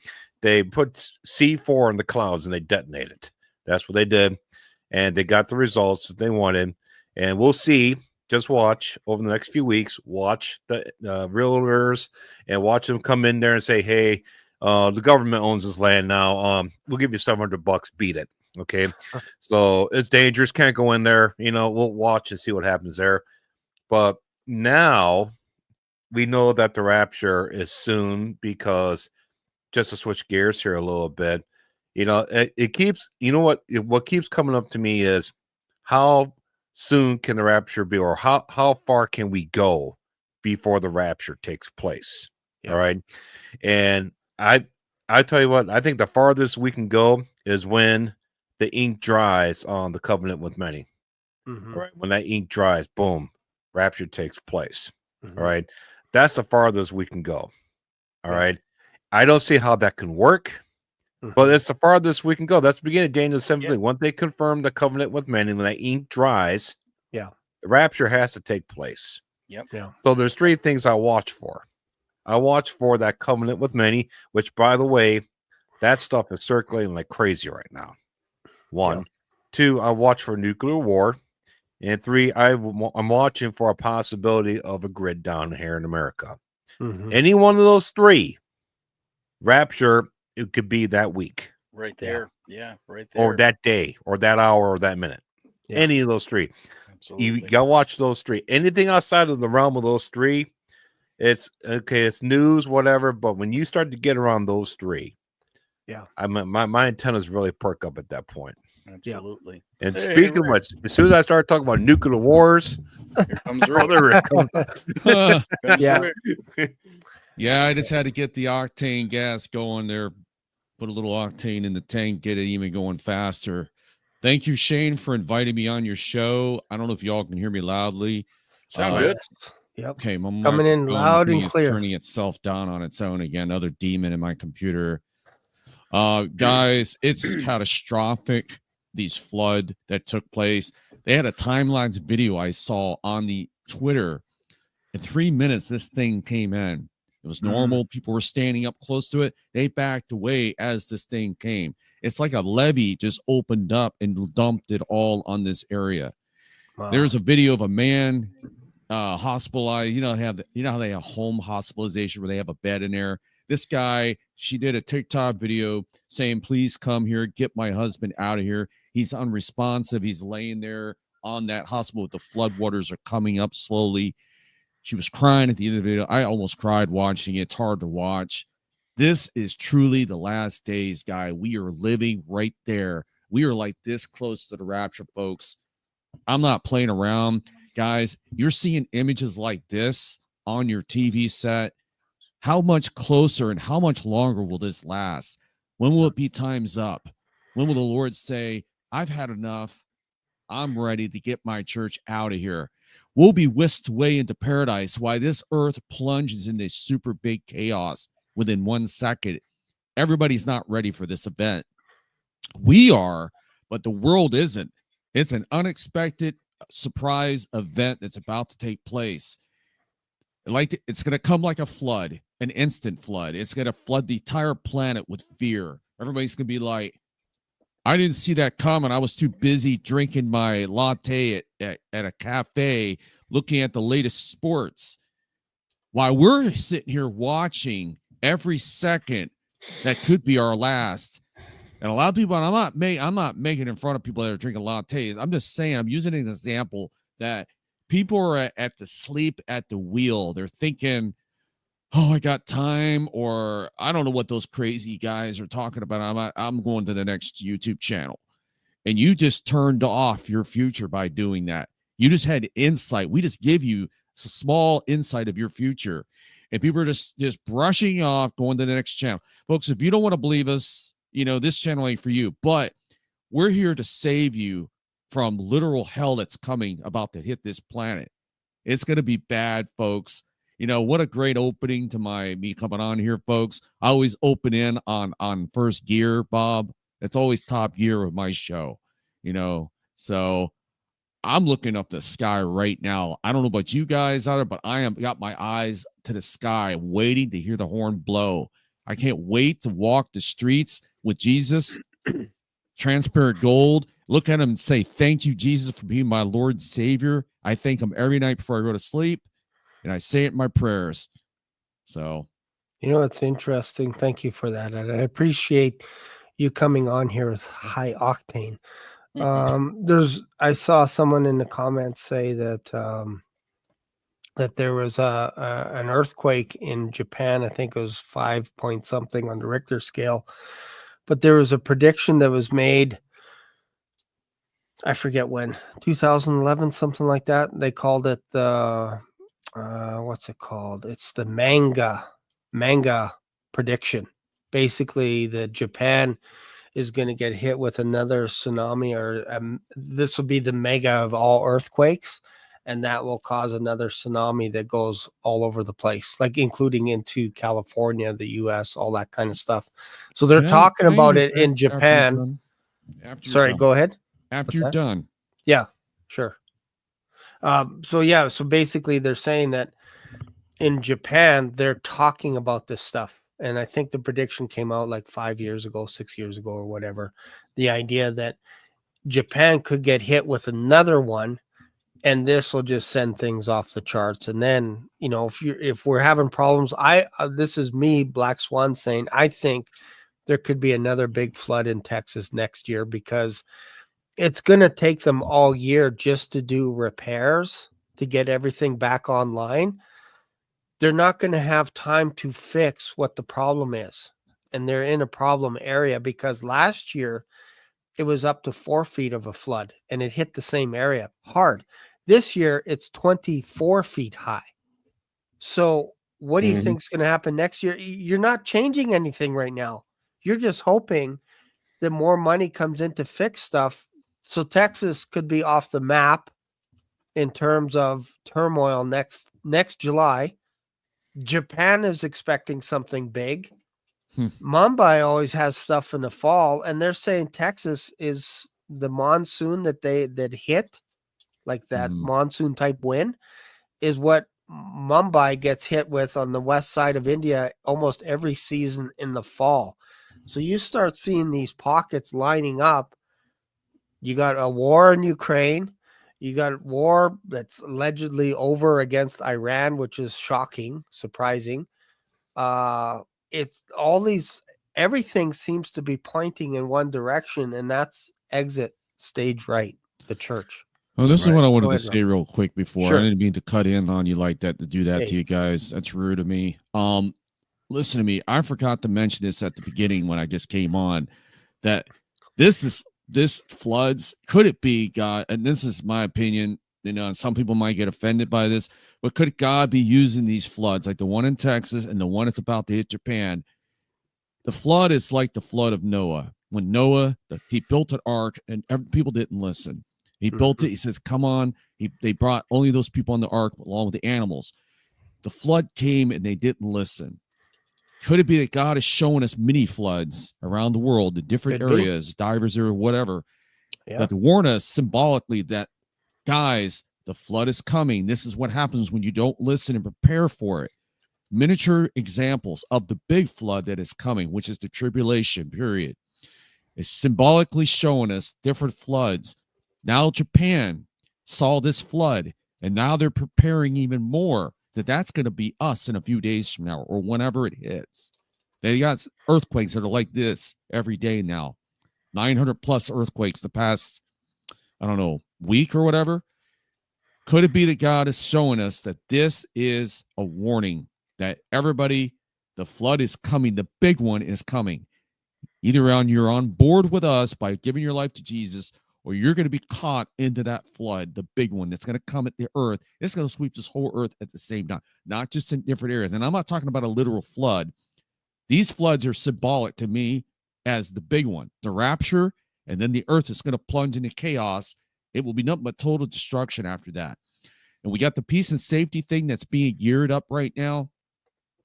They put C4 in the clouds and they detonated it. That's what they did, and they got the results that they wanted. And we'll see. Just watch over the next few weeks. Watch the realtors and watch them come in there and say, "Hey, the government owns this land now. We'll give you $700. Beat it." Okay, so it's dangerous. Can't go in there. We'll watch and see what happens there. But now we know that the rapture is soon, because just to switch gears here a little bit, it keeps. What keeps coming up to me is how soon can the rapture be, or how far can we go before the rapture takes place? Yeah. All right. And I tell you what, I think the farthest we can go is when the ink dries on the covenant with many. Mm-hmm. All right. When that ink dries, boom, rapture takes place. Mm-hmm. All right. That's the farthest we can go. All Yeah. right. I don't see how that can work. But it's the farthest we can go. That's the beginning of Daniel 17. Once they confirm the covenant with many, when that ink dries, the rapture has to take place. Yep. Yeah. So there's three things I watch for. I watch for that covenant with many, which, by the way, that stuff is circulating like crazy right now. One. Yeah. Two, I watch for nuclear war. And three, I'm watching for a possibility of a grid down here in America. Mm-hmm. Any one of those three, rapture, it could be that week. Right there. Yeah, right there. Or that day, or that hour, or that minute. Yeah. Any of those three. Absolutely. You got to watch those three. Anything outside of the realm of those three, it's okay, it's news, whatever. But when you start to get around those three, yeah, my antennas really perk up at that point. Absolutely. And speaking of which, as soon as I start talking about nuclear wars, here comes Rick. Yeah. Yeah, I just had to get the octane gas going there. Put a little octane in the tank, get it even going faster. Thank you, Shane, for inviting me on your show. I don't know if y'all can hear me loudly. Sound good. Yep. Okay, my Coming in microphone loud thing and is clear. turning itself down on its own again. Another demon in my computer. Guys, it's catastrophic. These flood that took place. They had a timelines video I saw on the Twitter. In 3 minutes, this thing came in. It was normal. People were standing up close to it. They backed away as this thing came. It's like a levee just opened up and dumped it all on this area. Wow. There's a video of a man hospitalized. You know how they have home hospitalization where they have a bed in there. This guy, she did a TikTok video saying, "Please come here, get my husband out of here." He's unresponsive. He's laying there on that hospital. The floodwaters are coming up slowly. She was crying at the end of the video. I almost cried watching it. It's hard to watch. This is truly the last days, guy. We are living right there. We are like this close to the rapture, folks. I'm not playing around. Guys, you're seeing images like this on your TV set. How much closer and how much longer will this last? When will it be time's up? When will the Lord say, I've had enough. I'm ready to get my church out of here. We'll be whisked away into paradise while this earth plunges into super big chaos within 1 second. Everybody's not ready for this event. We are, but the world isn't. It's an unexpected surprise event that's about to take place. It's going to come like a flood, an instant flood. It's going to flood the entire planet with fear. Everybody's going to be like, I didn't see that coming. I was too busy drinking my latte at a cafe, looking at the latest sports. While we're sitting here watching every second that could be our last. And a lot of people, and I'm not making it in front of people that are drinking lattes. I'm just saying, I'm using an example that people are at the sleep at the wheel. They're thinking, oh, I got time, or I don't know what those crazy guys are talking about. I'm going to the next YouTube channel. And you just turned off your future by doing that. You just had insight. We just give you a small insight of your future. And people are just brushing off, going to the next channel. Folks, if you don't want to believe us, this channel ain't for you. But we're here to save you from literal hell that's about to hit this planet. It's going to be bad, folks. What a great opening to me coming on here, folks. I always open in on first gear, Bob. It's always top gear of my show, So I'm looking up the sky right now. I don't know about you guys out there, but I am got my eyes to the sky, waiting to hear the horn blow. I can't wait to walk the streets with Jesus, transparent gold. Look at him and say, thank you, Jesus, for being my Lord and Savior. I thank him every night before I go to sleep, and I say it in my prayers. So, It's interesting. Thank you for that. And I appreciate you coming on here with high octane. I saw someone in the comments say that that there was an earthquake in Japan. I think it was 5 point something on the Richter scale, but there was a prediction that was made. I forget when, 2011, something like that. They called it the what's it called? It's the manga prediction. Basically, that Japan is going to get hit with another tsunami, or this will be the mega of all earthquakes, and that will cause another tsunami that goes all over the place, like including into California, the U.S., all that kind of stuff. So they're talking about it in Japan. Sorry, go ahead. After you're done. Yeah, sure. So basically they're saying that in Japan, they're talking about this stuff. And I think the prediction came out like 5 years ago, 6 years ago, or whatever. The idea that Japan could get hit with another one, and this will just send things off the charts. And then, if we're having problems, this is me, Black Swan, saying I think there could be another big flood in Texas next year, because it's going to take them all year just to do repairs to get everything back online. They're not going to have time to fix what the problem is. And they're in a problem area, because last year it was up to 4 feet of a flood and it hit the same area hard. This year it's 24 feet high. So what do you think is going to happen next year? You're not changing anything right now. You're just hoping that more money comes in to fix stuff. So Texas could be off the map in terms of turmoil next July. Japan is expecting something big. Mumbai always has stuff in the fall, and they're saying Texas is the monsoon that hit, like that monsoon type wind, is what Mumbai gets hit with on the west side of India almost every season in the fall. So you start seeing these pockets lining up. You got a war in Ukraine. You got war that's allegedly over against Iran, which is shocking, surprising. It's all these, everything seems to be pointing in one direction, and that's exit stage right, the church. Well, this is what I wanted to say real quick before. Sure. I didn't mean to cut in on you like that, to do that to you guys. That's rude of me. Listen to me. I forgot to mention this at the beginning when I just came on, that this floods, could it be God? And this is my opinion. Some people might get offended by this, but could God be using these floods, like the one in Texas and the one that's about to hit Japan? The flood is like the flood of Noah. When Noah, he built an ark, and people didn't listen. He built it. He says, come on. They brought only those people on the ark along with the animals. The flood came and they didn't listen. Could it be that God is showing us mini floods around the world in different areas, divers or whatever, Yeah. to warn us symbolically that, guys, the flood is coming. This is what happens when you don't listen and prepare for it. Miniature examples of the big flood that is coming, which is the tribulation period, is symbolically showing us different floods. Now Japan saw this flood, and now they're preparing even more that's going to be us in a few days from now or whenever it hits. They got earthquakes that are like this every day now. 900 plus earthquakes the past, I don't know, week or whatever. Could it be that God is showing us that this is a warning that everybody, the flood is coming, the big one is coming. Either you're on board with us by giving your life to Jesus, or you're going to be caught into that flood, the big one that's going to come at the earth. It's going to sweep this whole earth at the same time, not just in different areas. And I'm not talking about a literal flood. These floods are symbolic to me as the big one, the rapture, and then the earth is going to plunge into chaos. It will be nothing but total destruction after that. And we got the peace and safety thing that's being geared up right now.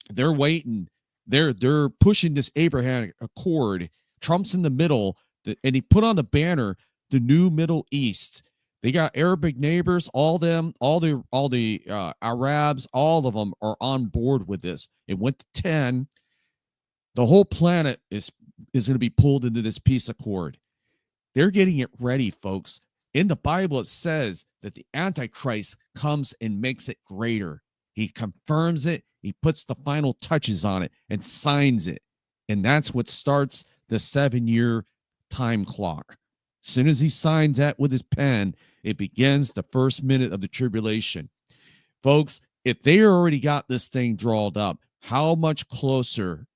They're waiting. They're pushing this Abraham Accord. Trump's in the middle, and he put on the banner the new Middle East. They got Arabic neighbors, all the Arabs, all of them are on board with this. It went to 10. The whole planet is going to be pulled into this peace accord. They're getting it ready, folks. In the Bible, it says that the Antichrist comes and makes it greater. He confirms it. He puts the final touches on it and signs it. And that's what starts the 7-year time clock. As soon as he signs that with his pen, it begins the first minute of the tribulation. Folks, if they already got this thing drawn up, how much closer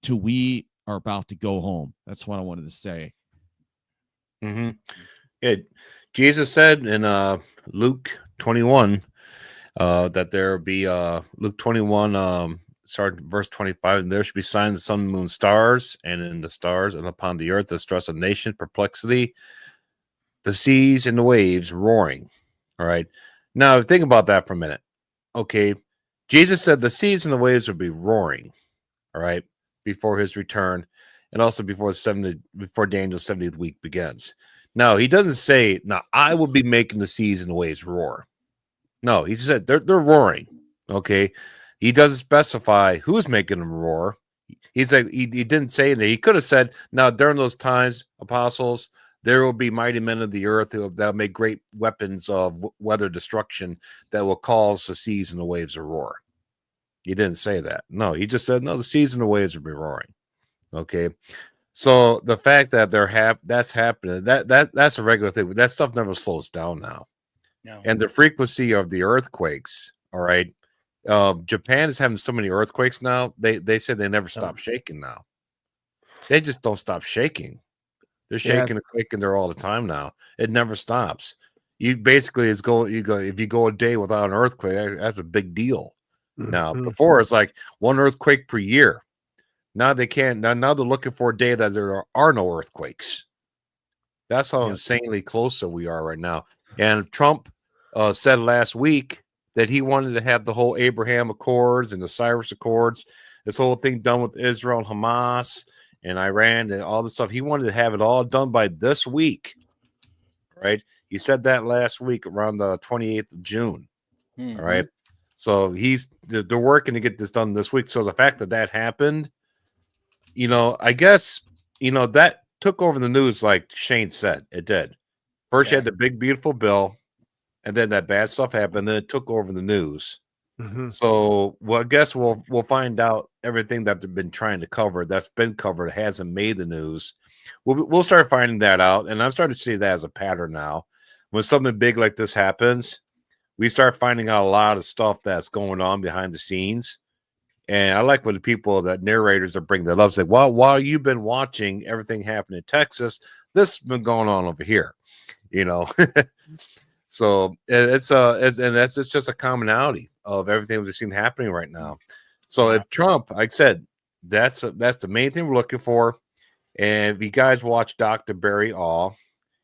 to we are about to go home? That's what I wanted to say. Mm-hmm. Yeah, Jesus said in Luke 21 that there will be Luke 21, start verse 25, and there should be signs of sun, moon, stars, and in the stars and upon the earth, the stress of nation, perplexity, the seas and the waves roaring. All right. Now think about that for a minute. Okay. Jesus said the seas and the waves would be roaring. All right. Before his return, and also before Daniel's 70th week begins. Now, he doesn't say, now I will be making the seas and the waves roar. No, he said they're roaring. Okay. He doesn't specify who's making them roar. He's like, he didn't say that. He could have said, now during those times, apostles, there will be mighty men of the earth that will make great weapons of weather destruction that will cause the seas and the waves to roar. He didn't say that. No, he just said, no, the seas and the waves will be roaring. Okay. So the fact that that's happening, that's a regular thing. That stuff never slows down now. No. And the frequency of the earthquakes, all right. Japan is having so many earthquakes now. They said they never stop shaking now. They just don't stop shaking. They're shaking and quaking there all the time now. It never stops. You basically if you go a day without an earthquake, that's a big deal. Now, before it's like one earthquake per year. Now they can't. Now they're looking for a day that there are no earthquakes. That's how insanely close that we are right now. And Trump said last week that he wanted to have the whole Abraham Accords and the Cyrus Accords, this whole thing done with Israel and Hamas and Iran and all this stuff. He wanted to have it all done by this week, right? He said that last week around the 28th of June, all right? So they're working to get this done this week. So the fact that happened, I guess, that took over the news like Shane said. It did. First, you had the big, beautiful bill, and then that bad stuff happened. Then it took over the news. So, well, I guess we'll find out everything that they've been trying to cover that's been covered hasn't made the news. We'll start finding that out, and I'm starting to see that as a pattern now. When something big like this happens, we start finding out a lot of stuff that's going on behind the scenes. And I like when the people, that narrators that bring that up, say, well, while you've been watching everything happen in Texas, this has been going on over here, So it's just a commonality of everything we've seen happening right now. So if Trump, like I said, that's the main thing we're looking for. And if you guys watch Dr. Barry All,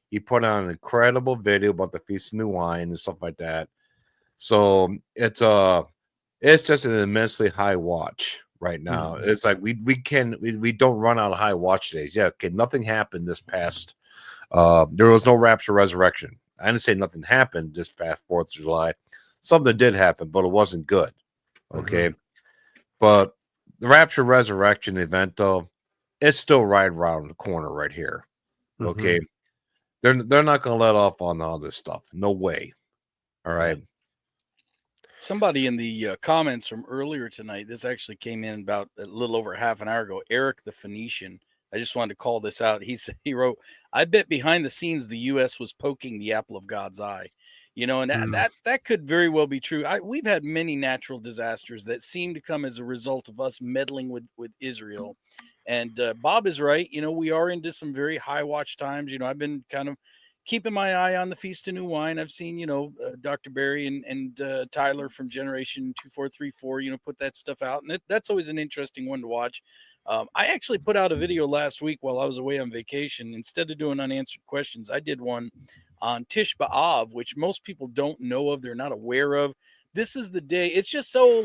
he put on an incredible video about the Feast of New Wine and stuff like that. So it's just an immensely high watch right now. It's like we don't run out of high watch days. Yeah, okay, nothing happened this past There was no rapture resurrection. I didn't say nothing happened this past 4th of July. Something did happen, but it wasn't good. Okay. But the rapture resurrection event, though, it's still right around the corner right here. Okay. They're not going to let off on all this stuff. No way. All right. Somebody in the comments from earlier tonight, this actually came in about a little over half an hour ago. Eric the Phoenician. I just wanted to call this out. He wrote, "I bet behind the scenes the U.S. was poking the apple of God's eye." You know, and that could very well be true. We've had many natural disasters that seem to come as a result of us meddling with Israel. And Bob is right. You know, we are into some very high watch times. You know, I've been kind of keeping my eye on the Feast of New Wine. I've seen, you know, Dr. Barry and Tyler from Generation 2434, you know, put that stuff out. And that's always an interesting one to watch. I actually put out a video last week while I was away on vacation. Instead of doing unanswered questions, I did one on Tish B'Av, which most people don't know of. They're not aware of. This is the day. It's just so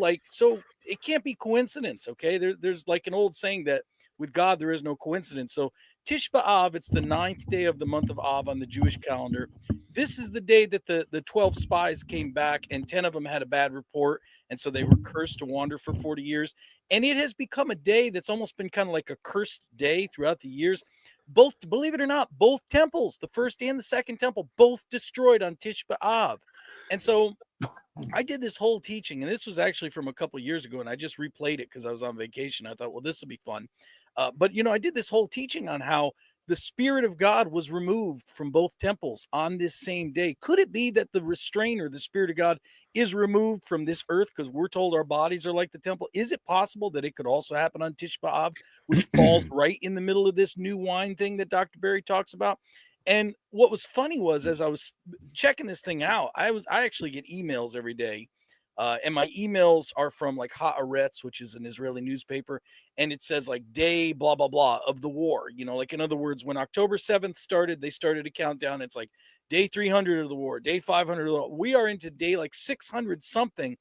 it can't be coincidence. Okay. There's like an old saying that with God, there is no coincidence. So Tish B'Av, it's the 9th day of the month of Av on the Jewish calendar. This is the day that the 12 spies came back, and 10 of them had a bad report. And so they were cursed to wander for 40 years. And it has become a day that's almost been kind of like a cursed day throughout the years. Both, believe it or not, both temples, the first and the second temple, both destroyed on Tish B'Av. And so I did this whole teaching, and this was actually from a couple of years ago, and I just replayed it because I was on vacation. I thought, well, this will be fun. But, you know, I did this whole teaching on how the Spirit of God was removed from both temples on this same day. Could it be that the restrainer, the Spirit of God, is removed from this earth because we're told our bodies are like the temple? Is it possible that it could also happen on Tish B'Av, which falls right in the middle of this new wine thing that Dr. Barry talks about? And what was funny was, as I was checking this thing out, I actually get emails every day. And my emails are from like Haaretz, which is an Israeli newspaper. And it says like day, blah, blah, blah of the war. You know, like in other words, when October 7th started, they started a countdown. It's like day 300 of the war, day 500 of the war. We are into day like 600 something.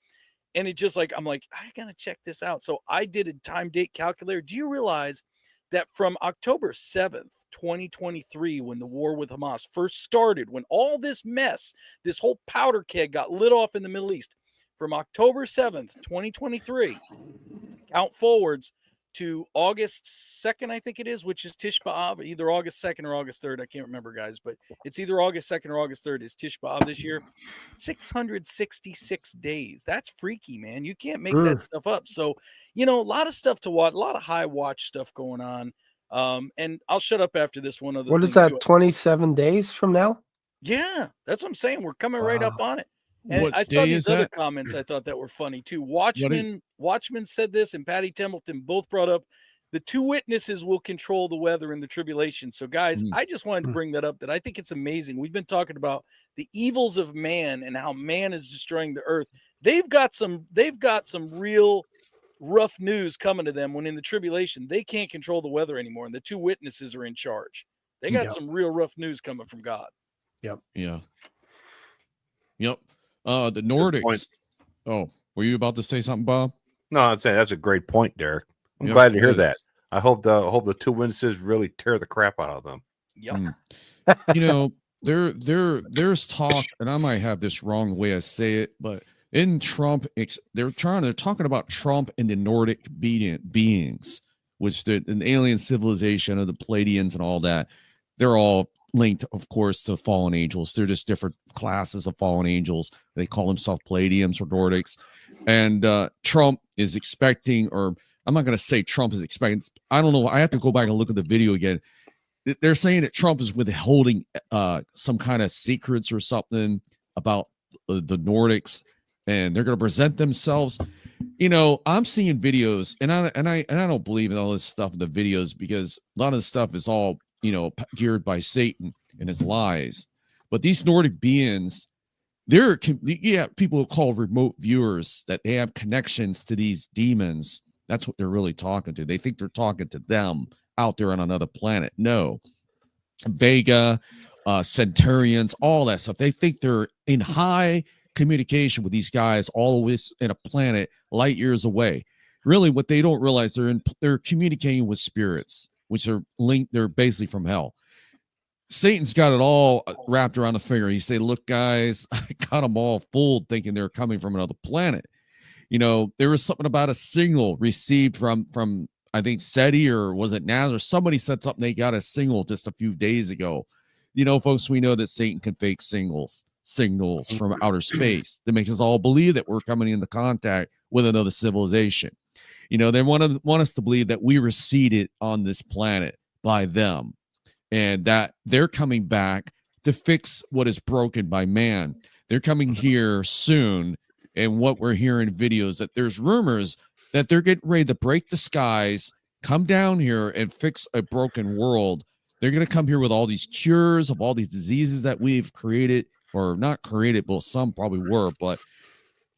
And it just like, I'm like, I got to check this out. So I did a time date calculator. Do you realize that from October 7th, 2023, when the war with Hamas first started, when all this mess, this whole powder keg got lit off in the Middle East, from October 7th, 2023, count forwards to August 2nd, I think it is, which is Tish B'Av, either August 2nd or August 3rd. I can't remember, guys, but it's either August 2nd or August 3rd is Tish B'Av this year. 666 days. That's freaky, man. You can't make that stuff up. So, you know, a lot of stuff to watch, a lot of high watch stuff going on. And I'll shut up after this one other What thing is that, too. 27 days from now? Yeah, that's what I'm saying. We're coming right up on it. And What I saw day these is other that? comments I thought that were funny too. Watchman said this, and Patty Templeton both brought up the two witnesses will control the weather in the tribulation. So, guys, I just wanted to bring that up, that I think it's amazing. We've been talking about the evils of man and how man is destroying the earth. They've got some real rough news coming to them when in the tribulation they can't control the weather anymore, and the two witnesses are in charge. They got some real rough news coming from God. Yep. Yeah. Yep. The Nordics. Oh, were you about to say something, Bob? No, I'd say that's a great point, Derek. I'm Yes, glad to it hear is. that. I hope the two witnesses really tear the crap out of them. Yep. You know, there's talk, and I might have this wrong the way I say it, but in Trump, they're talking about Trump and the Nordic beings, which an alien civilization of the Pleiadians and all that. They're all linked, of course, to fallen angels. They're just different classes of fallen angels. They call themselves Pleiadians or Nordics. And Trump is expecting, or I'm not going to say Trump is expecting. I don't know. I have to go back and look at the video again. They're saying that Trump is withholding some kind of secrets or something about the Nordics, and they're going to present themselves. You know, I'm seeing videos, and I don't believe in all this stuff in the videos, because a lot of the stuff is all, you know, geared by Satan and his lies. But these Nordic beings, people call remote viewers, that they have connections to these demons. That's what they're really talking to. They think they're talking to them out there on another planet. No. Vega, Centaurians, all that stuff. They think they're in high communication with these guys always in a planet light years away. Really, what they don't realize, they're communicating with spirits, which are linked. They're basically from hell. Satan's got it all wrapped around the finger. He say, look, guys, I got them all fooled thinking they're coming from another planet. There was something about a signal received from I think SETI, or was it NASA, or somebody said something, they got a signal just a few days ago. Folks, we know that Satan can fake signals from outer space that make us all believe that we're coming into contact with another civilization. They want us to believe that we were seeded on this planet by them, and that they're coming back to fix what is broken by man. They're coming here soon. And what we're hearing in videos, that there's rumors that they're getting ready to break the skies, come down here and fix a broken world. They're going to come here with all these cures of all these diseases that we've created, or not created, but some probably were, but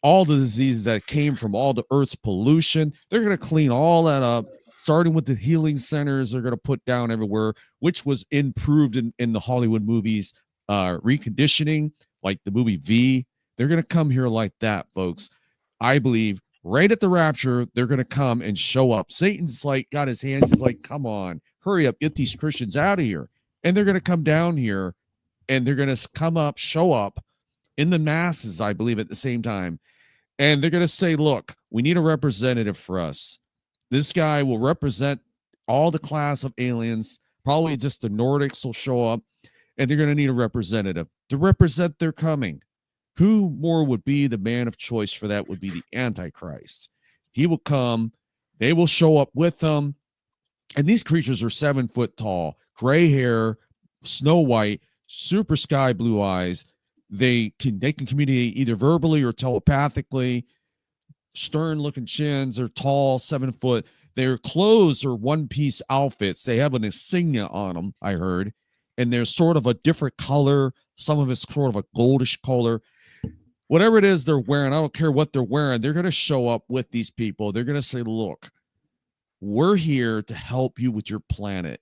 all the diseases that came from all the Earth's pollution. They're going to clean all that up, starting with the healing centers they're going to put down everywhere, which was improved in the Hollywood movies, reconditioning, like the movie V. They're going to come here like that, folks. I believe right at the rapture, they're going to come and show up. Satan's got his hands. He's like, come on, hurry up, get these Christians out of here. And they're going to come down here, and they're going to come up, show up in the masses, I believe, at the same time. And they're going to say, look, we need a representative for us. This guy will represent all the class of aliens. Probably just the Nordics will show up, and they're going to need a representative to represent their coming. Who more would be the man of choice for that? Would be the Antichrist. He will come. They will show up with them. And these creatures are 7 foot tall, gray hair, snow white, super sky blue eyes. They can communicate either verbally or telepathically. Stern looking chins. They're tall, 7 foot. Their clothes are one-piece outfits. They have an insignia on them, I heard. And they're sort of a different color. Some of it's sort of a goldish color. Whatever it is they're wearing, I don't care what they're wearing. They're going to show up with these people. They're going to say, look, we're here to help you with your planet.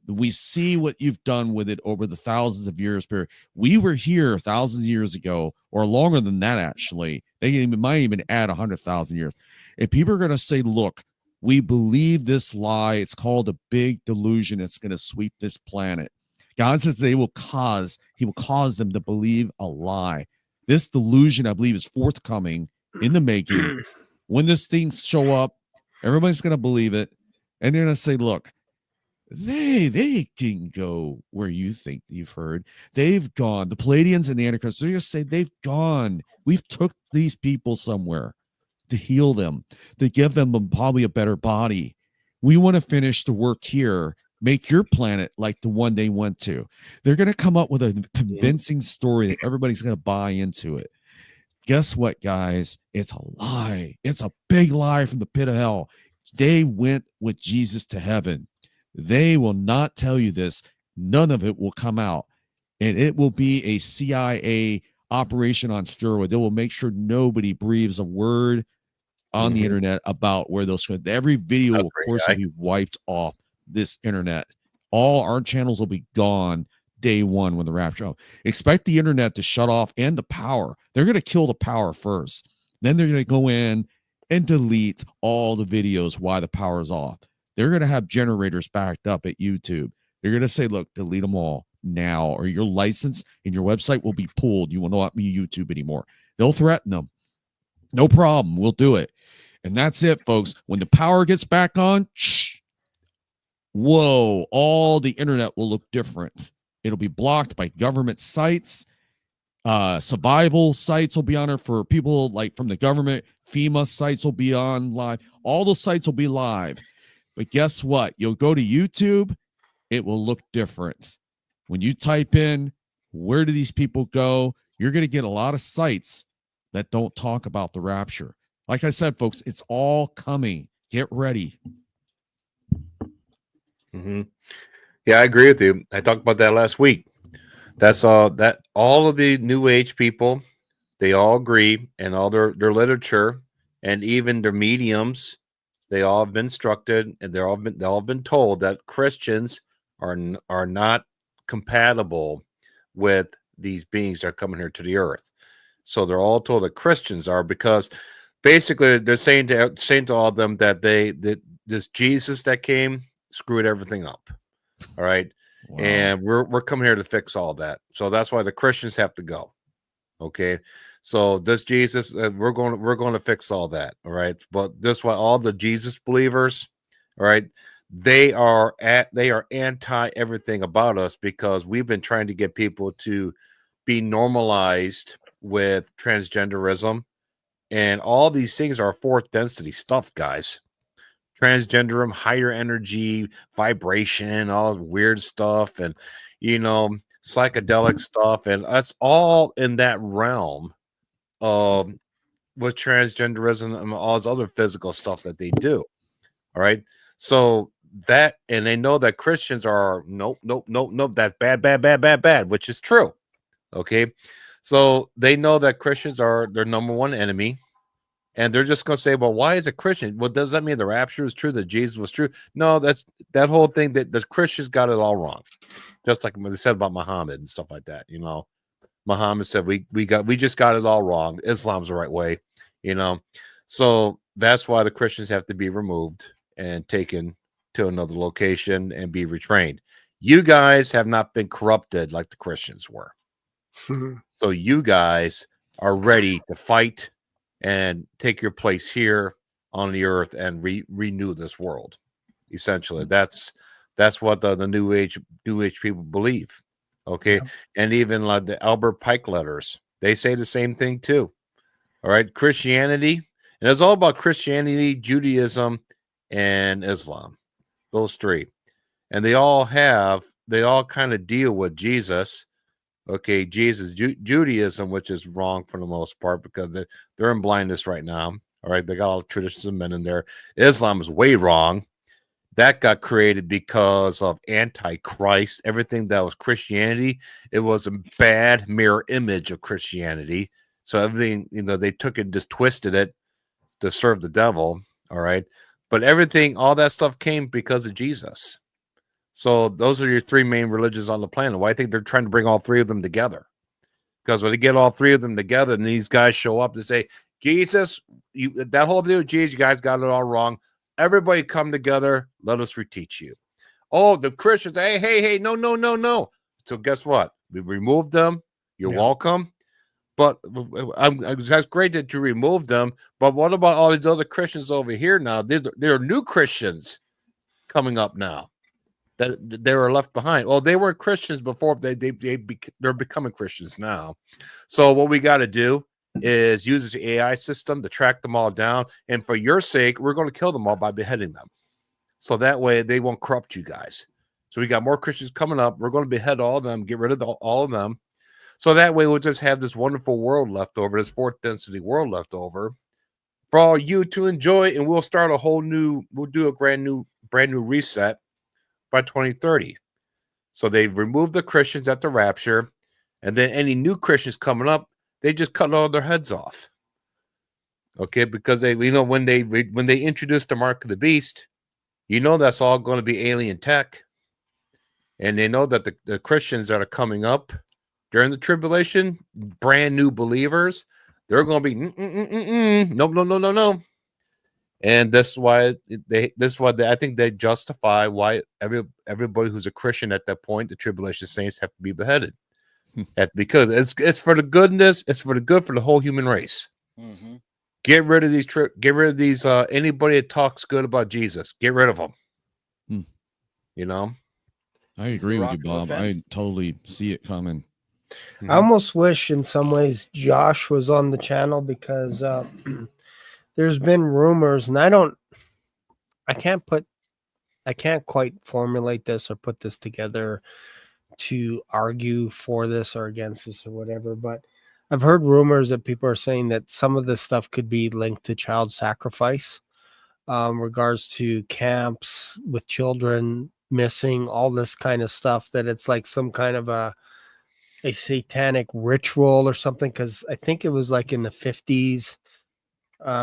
We see what you've done with it over the thousands of years period. We were here thousands of years ago, or longer than that, actually. They might even add 100,000 years. And people are going to say, look, we believe this lie. It's called a big delusion. It's going to sweep this planet. God says he will cause them to believe a lie. This delusion, I believe, is forthcoming in the making. When this things show up, everybody's going to believe it. And they're going to say, look, they can go where you think you've heard. They've gone. The Palladians and the Antichrist, they're going to say they've gone. We've took these people somewhere to heal them, to give them probably a better body. We want to finish the work here. Make your planet like the one they went to. They're going to come up with a convincing story that everybody's going to buy into it. Guess what, guys? It's a lie. It's a big lie from the pit of hell. They went with Jesus to heaven. They will not tell you this. None of it will come out. And it will be a CIA operation on steroids. They will make sure nobody breathes a word on the internet about where those. Every video, of course, will be wiped off this internet. All our channels will be gone day one when the rapture. Expect the internet to shut off, and the power. They're going to kill the power first. Then they're going to go in and delete all the videos while the power is off. They're going to have generators backed up at YouTube. They're going to say, look, delete them all now, or your license and your website will be pulled. You will not be YouTube anymore. They'll threaten them. No problem. We'll do it. And that's it, folks. When the power gets back on, whoa, all the internet will look different. It'll be blocked by government sites. Survival sites will be on there for people like from the government. FEMA sites will be on live. All the sites will be live. But guess what? You'll go to YouTube. It will look different. When you type in, where do these people go? You're going to get a lot of sites that don't talk about the rapture. Like I said, folks, it's all coming. Get ready. Yeah, I agree with you. I talked about that last week. That's all that all of the New Age people, they all agree, and all their literature and even their mediums, they all have been instructed, and they all been told that Christians are not compatible with these beings that are coming here to the earth. So they're all told that Christians are, because basically they're saying to all of them that this Jesus that came screwed everything up. All right. Wow. And we're coming here to fix all that. So that's why the Christians have to go. Okay. So this Jesus, we're going to fix all that. All right. But this why all the Jesus believers, all right, they are anti everything about us because we've been trying to get people to be normalized with transgenderism, and all these things are fourth density stuff, guys. Transgenderism, higher energy, vibration, all weird stuff, and psychedelic stuff, and that's all in that realm of with transgenderism and all this other physical stuff that they do. All right. So that, and they know that Christians are nope, nope, nope, nope. That's bad, bad, bad, bad, bad, which is true. Okay. So they know that Christians are their number one enemy. And they're just going to say, well, why is it Christian? Well, does that mean the rapture is true, that Jesus was true? No, that's that whole thing that the Christians got it all wrong. Just like what they said about Muhammad and stuff like that. Muhammad said we just got it all wrong. Islam's the right way, So that's why the Christians have to be removed and taken to another location and be retrained. You guys have not been corrupted like the Christians were. So you guys are ready to fight and take your place here on the earth and renew this world. Essentially, that's what the new age people believe. Okay. Yeah. And even like the Albert Pike letters, they say the same thing too. All right. Christianity, and it's all about Christianity, Judaism, and Islam. Those three. And they all kind of deal with Jesus. Okay, Jesus, Judaism, which is wrong for the most part because they're in blindness right now. All right, they got all the traditions of men in there. Islam is way wrong. That got created because of Antichrist. Everything that was Christianity, it was a bad mirror image of Christianity. So everything, they took it, just twisted it to serve the devil. All right, but everything, all that stuff came because of Jesus. So those are your three main religions on the planet. Why I think they're trying to bring all three of them together. Because when they get all three of them together and these guys show up to say, Jesus, that whole deal with Jesus, you guys got it all wrong. Everybody come together. Let us reteach you. Oh, the Christians, hey, no. So guess what? We removed them. You're welcome. But that's great that you removed them. But what about all these other Christians over here now? There are new Christians coming up now that they were left behind. Well, they weren't Christians before. They're becoming Christians now. So what we got to do is use the AI system to track them all down. And for your sake, we're going to kill them all by beheading them. So that way they won't corrupt you guys. So we got more Christians coming up. We're going to behead all of them, get rid of all of them. So that way we'll just have this wonderful world left over, this fourth density world left over for all you to enjoy. And we'll start we'll do a brand new reset by 2030. So they removed the Christians at the rapture, and then any new Christians coming up, they just cut all their heads off. Okay, because they, when they introduce the mark of the beast, that's all going to be alien tech, and they know that the Christians that are coming up during the tribulation, brand new believers, they're going to be no. And that's why I think they justify why everybody who's a Christian at that point, the tribulation saints, have to be beheaded. That's because it's for the goodness, it's for the good for the whole human race. Mm-hmm. Get rid of these anybody that talks good about Jesus. Get rid of them. I agree with you, Bob. I totally see it coming. I almost wish in some ways Josh was on the channel because there's been rumors, and I can't quite formulate this or put this together to argue for this or against this or whatever, but I've heard rumors that people are saying that some of this stuff could be linked to child sacrifice, regards to camps with children missing, all this kind of stuff, that it's like some kind of a satanic ritual or something. Because I think it was like in the 50s.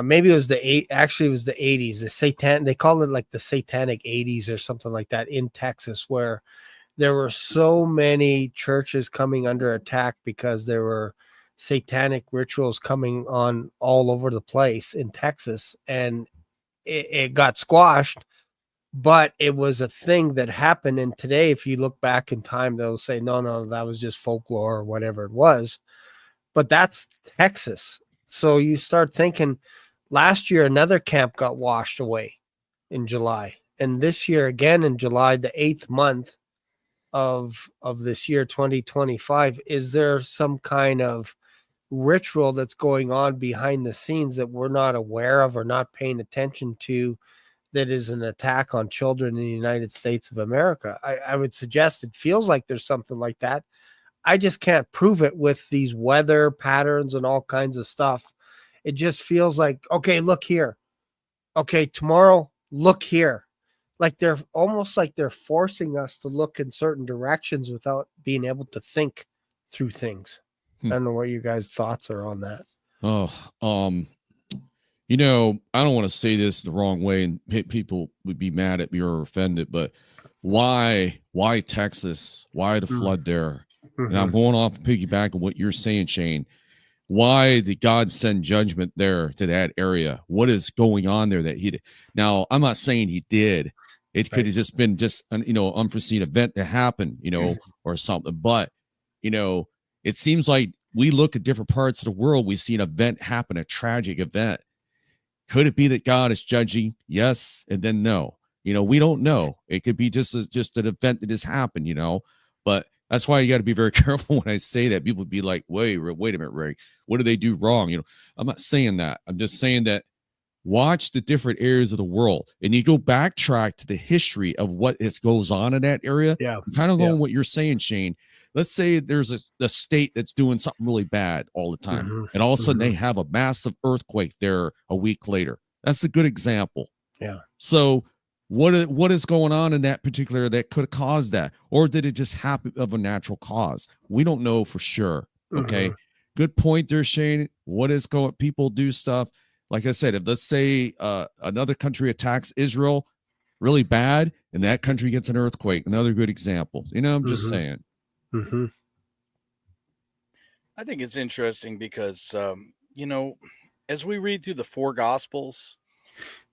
Maybe it was it was the 80s. They call it like the satanic 80s or something like that in Texas, where there were so many churches coming under attack because there were satanic rituals coming on all over the place in Texas, and it got squashed but it was a thing that happened. And today, if you look back in time, they'll say, no, that was just folklore or whatever it was. But that's Texas. So you start thinking last year, another camp got washed away in July. And this year, again in July, the 8th month of this year, 2025, is there some kind of ritual that's going on behind the scenes that we're not aware of or not paying attention to, that is an attack on children in the United States of America? I would suggest it feels like there's something like that. I just can't prove it with these weather patterns and all kinds of stuff. It just feels like, okay, look here. Okay, tomorrow, look here. Like they're almost like they're forcing us to look in certain directions without being able to think through things. I don't know what you guys' thoughts are on that. You know, I don't want to say this the wrong way and people would be mad at me or offended, but why Texas? Why the flood there? And I'm going off piggyback on what you're saying, Shane. Why did God send judgment there to that area? What is going on there that he did? Now, I'm not saying he did. It could have just been just an, unforeseen event that happened, or something. But, it seems like we look at different parts of the world. We see an event happen, a tragic event. Could it be that God is judging? Yes. And then no. We don't know. It could be just an event that has happened, but that's why you got to be very careful when I say that. People would be like, wait a minute, Ray, what do they do wrong? I'm not saying that. I'm just saying that watch the different areas of the world and you go backtrack to the history of what goes on in that area. Yeah. I'm kind of going what you're saying, Shane. Let's say there's a state that's doing something really bad all the time. And all of a sudden they have a massive earthquake there a week later. That's a good example. Yeah. So what is going on in that particular that could have caused that? Or did it just happen of a natural cause? We don't know for sure. Okay. Good point there, Shane. People do stuff. Like I said, if let's say another country attacks Israel really bad and that country gets an earthquake, another good example. I'm just saying. I think it's interesting because, as we read through the four gospels,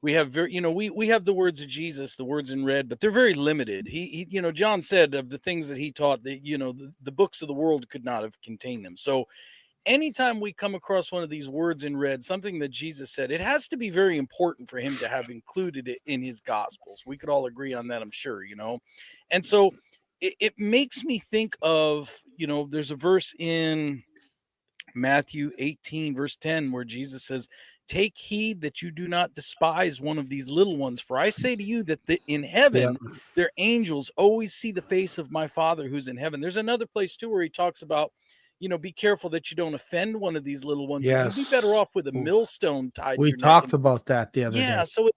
we have we have the words of Jesus, the words in red, but they're very limited. He John said of the things that he taught that, the books of the world could not have contained them. So anytime we come across one of these words in red, something that Jesus said, it has to be very important for him to have included it in his gospels. We could all agree on that, I'm sure, and so it makes me think of, there's a verse in Matthew 18 verse 10 where Jesus says, take heed that you do not despise one of these little ones, for I say to you that in heaven their angels always see the face of my Father who's in heaven. There's another place too where he talks about, be careful that you don't offend one of these little ones. Yes. You'd be better off with a millstone tied to We your neck. talked about that the other day. So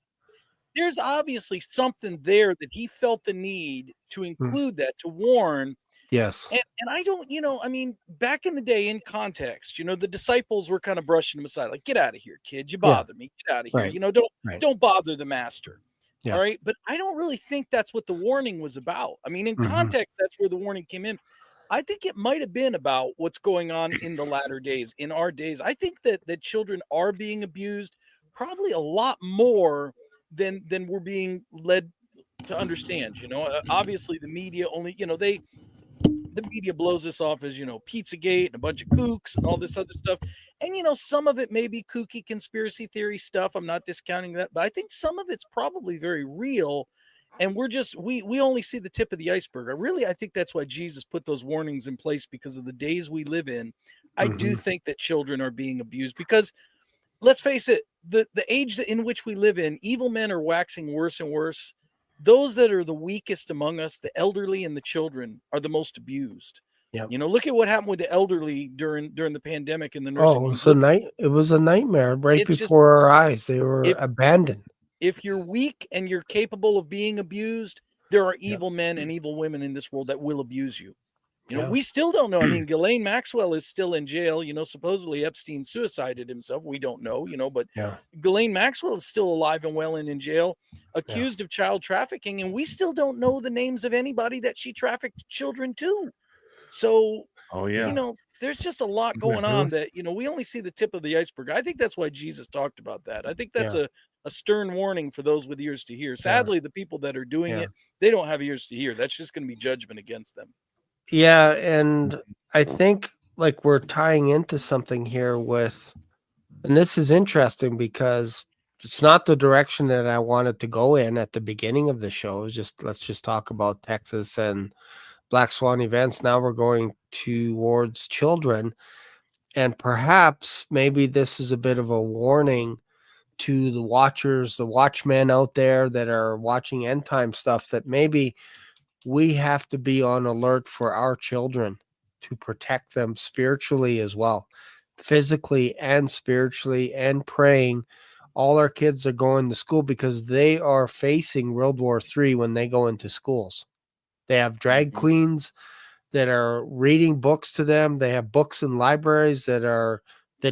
there's obviously something there that he felt the need to include that, to warn. Yes. And I don't, back in the day in context, the disciples were kind of brushing him aside, like, get out of here, kid. You bother me. Get out of here. Don't bother the master. Yeah. All right. But I don't really think that's what the warning was about. I mean, in context, that's where the warning came in. I think it might have been about what's going on in the latter days, in our days. I think that children are being abused probably a lot more than we're being led to understand. Obviously the media only, the media blows this off as, Pizzagate and a bunch of kooks and all this other stuff. And, some of it may be kooky conspiracy theory stuff. I'm not discounting that, but I think some of it's probably very real. And we only see the tip of the iceberg. I think that's why Jesus put those warnings in place, because of the days we live in. I do think that children are being abused because, let's face it, the age in which we live in, evil men are waxing worse and worse. Those that are the weakest among us, the elderly and the children, are the most abused. Yep. Look at what happened with the elderly during the pandemic in the nursing homes. It was a nightmare right before our eyes. They were abandoned. If you're weak and you're capable of being abused, there are evil men and evil women in this world that will abuse you. We still don't know. I mean, Ghislaine Maxwell is still in jail. Supposedly Epstein suicided himself. We don't know, but Ghislaine Maxwell is still alive and well and in jail, accused of child trafficking. And we still don't know the names of anybody that she trafficked children to. So, there's just a lot going on that, we only see the tip of the iceberg. I think that's why Jesus talked about that. I think that's a stern warning for those with ears to hear. Sadly, the people that are doing it, they don't have ears to hear. That's just going to be judgment against them. Yeah, and I think like we're tying into something here with, and this is interesting because it's not the direction that I wanted to go in at the beginning of the show. Let's just talk about Texas and Black Swan events. Now we're going towards children, and perhaps maybe this is a bit of a warning to the watchers, the watchmen out there that are watching end time stuff, that maybe we have to be on alert for our children to protect them spiritually as well, physically and spiritually, and praying. All our kids are going to school because they are facing World War III when they go into schools. They have drag queens that are reading books to them. They have books in libraries that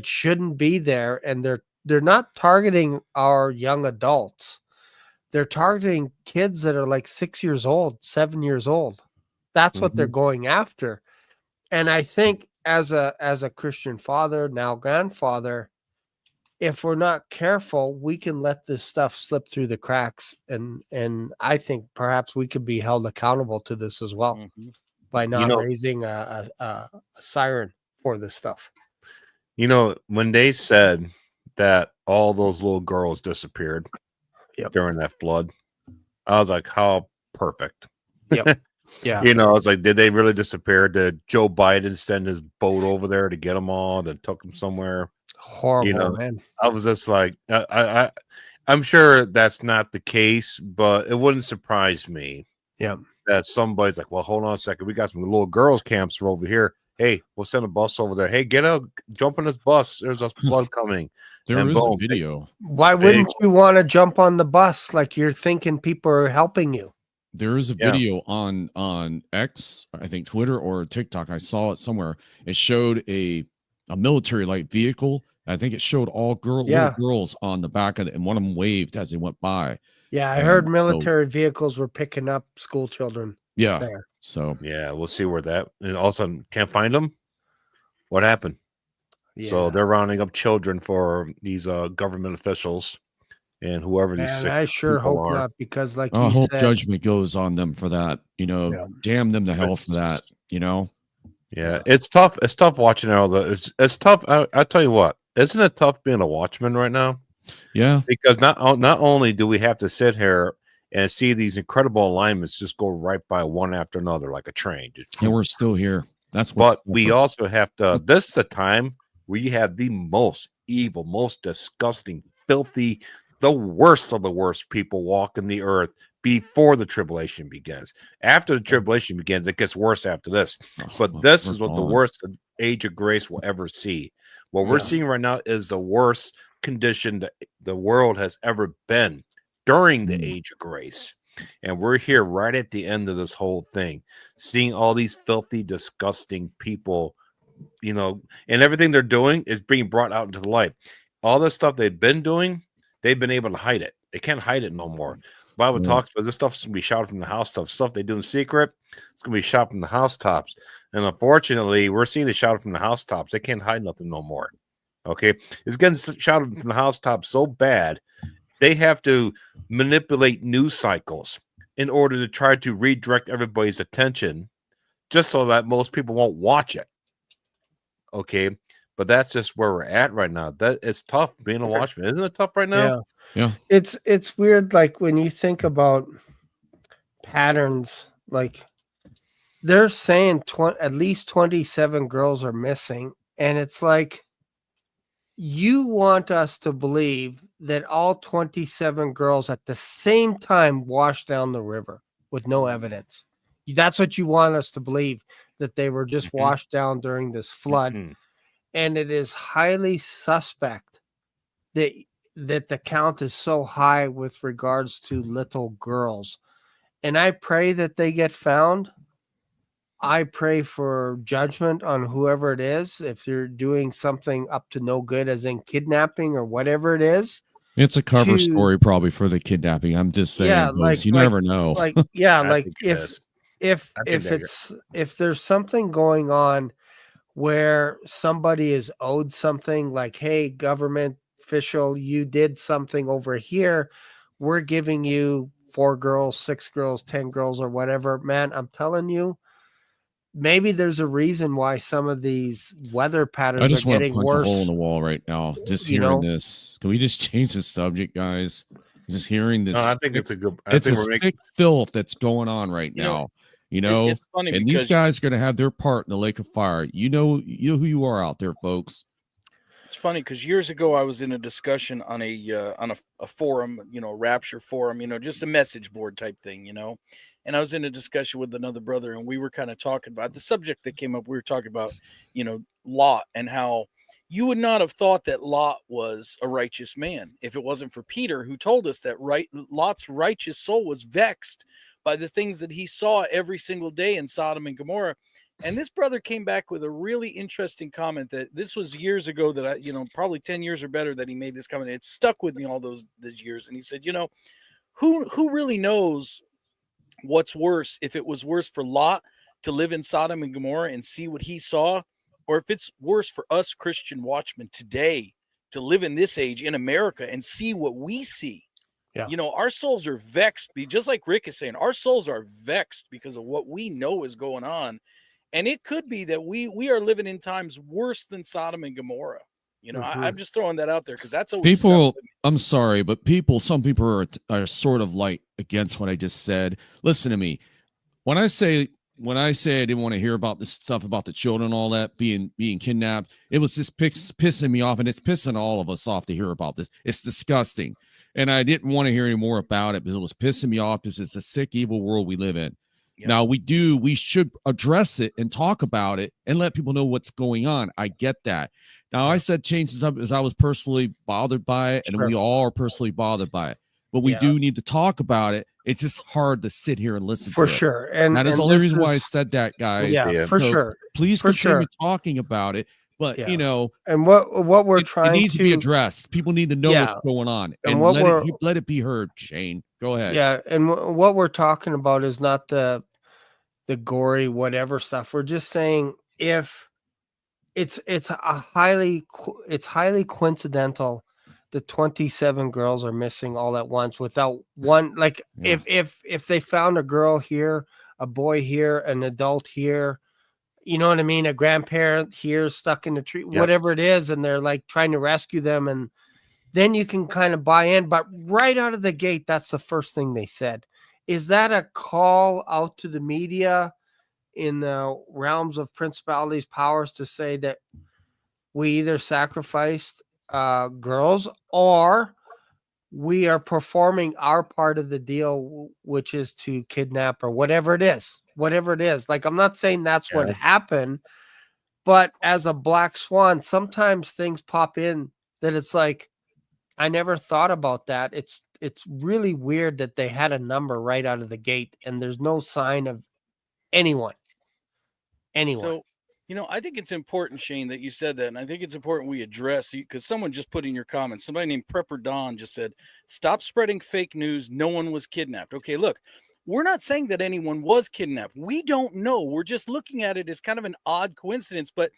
shouldn't be there, and they're not targeting our young adults. They're targeting kids that are like 6 years old, 7 years old. That's what they're going after. And I think as a Christian father, now grandfather, if we're not careful, we can let this stuff slip through the cracks. And I think perhaps we could be held accountable to this as well by not raising a siren for this stuff. When they said that all those little girls disappeared during that flood, I was like, how perfect. Yep. Yeah. I was like, did they really disappear? Did Joe Biden send his boat over there to get them all, then took them somewhere? Horrible, man. I was just like, I'm sure that's not the case, but it wouldn't surprise me. Yeah. That somebody's like, well, hold on a second. We got some little girls' camps over here. Hey, we'll send a bus over there. Hey, get out, jump on this bus. There's a flood coming. There is a video. Why wouldn't you want to jump on the bus? Like you're thinking people are helping you. There is a video on X, I think Twitter or TikTok. I saw it somewhere. It showed a military like vehicle. I think it showed all little girls on the back of it, and one of them waved as they went by. Yeah, I heard military vehicles were picking up school children. Yeah. There. So we'll see where that, and all of a sudden can't find them. What happened? Yeah. So they're rounding up children for these government officials and whoever these sick I sure people hope are. not, because like I you hope said, judgment goes on them for that. Damn them to hell for that. Yeah, it's tough. It's tough watching all the. It's tough. I tell you what, isn't it tough being a watchman right now? Yeah, because not only do we have to sit here and see these incredible alignments just go right by one after another like a train, and we're still here. That's what. But we also have to. This is a time where you have the most evil, most disgusting, filthy, the worst of the worst people walking the earth before the tribulation begins. After the tribulation begins, it gets worse after this. But this is what the worst age of grace will ever see. What we're seeing right now is the worst condition that the world has ever been during the age of grace. And we're here right at the end of this whole thing, seeing all these filthy, disgusting people, and everything they're doing is being brought out into the light. All the stuff they've been doing, they've been able to hide it. They can't hide it no more. Bible talks about this stuff's gonna be shouted from the housetops. Stuff they do in secret, it's gonna be shouted from the housetops. And unfortunately, we're seeing it shouted from the housetops. They can't hide nothing no more. Okay, it's getting shouted from the housetops so bad, they have to manipulate news cycles in order to try to redirect everybody's attention, just so that most people won't watch it. Okay, but that's just where we're at right now. That it's tough being a watchman, isn't it? Tough right now. Yeah. It's weird. Like when you think about patterns, like they're saying at least 27 girls are missing, and it's like you want us to believe that all 27 girls at the same time washed down the river with no evidence. That's what you want us to believe, that they were just washed down during this flood. And it is highly suspect that the count is so high with regards to little girls. And I pray that they get found. I pray for judgment on whoever it is, if they're doing something up to no good, as in kidnapping or whatever it is. It's a cover story probably for the kidnapping. I'm just saying, you never know. If there's something going on where somebody is owed something, like, hey, government official, you did something over here. We're giving you 4 girls, 6 girls, 10 girls, or whatever. Man, I'm telling you, maybe there's a reason why some of these weather I patterns are just want to getting punch a hole in worse. the wall right now. Just You hearing know, this. Can we just change the subject, guys? Just hearing this. No, I think sick- it's a good. I it's think a we're making. sick filth that's going on right You know, now. You know, it's funny and these because guys are going to have their part in the lake of fire. You know who you are out there, folks. it's funny because years ago I was in a discussion on a forum, a Rapture forum, just a message board type thing, and I was in a discussion with another brother, and we were kind of talking about the subject that came up. We were talking about, Lot, and how you would not have thought that Lot was a righteous man if it wasn't for Peter, who told us that Lot's righteous soul was vexed by the things that he saw every single day in Sodom and Gomorrah. And this brother came back with a really interesting comment that this was years ago that probably 10 years or better that he made this comment. It stuck with me all those years. And he said, who really knows what's worse, if it was worse for Lot to live in Sodom and Gomorrah and see what he saw, or if it's worse for us Christian watchmen today to live in this age in America and see what we see. Yeah. Our souls are vexed, just like Rick is saying, our souls are vexed because of what we know is going on. And it could be that we are living in times worse than Sodom and Gomorrah. I'm just throwing that out there because that's always stuck People, with me. I'm sorry, but some people are sort of like against what I just said. Listen to me. When I say I didn't want to hear about this stuff about the children and all that being kidnapped, it was just pissing me off, and it's pissing all of us off to hear about this. It's disgusting. And I didn't want to hear any more about it because it was pissing me off because it's a sick, evil world we live in. Yep. Now we should address it and talk about it and let people know what's going on. I get that. Now I said change this up because I was personally bothered by it, and we all are personally bothered by it. But we do need to talk about it. It's just hard to sit here and listen for to sure. it. And that is the only reason why I said that, guys. Yeah, for sure. Please For continue sure. talking about it. But and what we're it trying needs to be addressed. People need to know what's going on, and what let it be heard. Shane, go ahead. Yeah, and what we're talking about is not the gory whatever stuff. We're just saying if it's highly coincidental that 27 girls are missing all at once without one, like if they found a girl here, a boy here, an adult here, you know what I mean, a grandparent here stuck in the tree, whatever it is, and they're like trying to rescue them, and then you can kind of buy in. But right out of the gate, that's the first thing they said. Is that a call out to the media in the realms of principalities, powers, to say that we either sacrificed girls or we are performing our part of the deal, which is to kidnap or whatever it is? Like, I'm not saying that's what happened, but as a black swan, sometimes things pop in that it's like, I never thought about that. It's really weird that they had a number right out of the gate and there's no sign of anyone. So, I think it's important, Shane, that you said that. And I think it's important we address, because someone just put in your comments, somebody named Prepper Don just said, stop spreading fake news. No one was kidnapped. Okay, look, we're not saying that anyone was kidnapped. We don't know. We're just looking at it as kind of an odd coincidence. But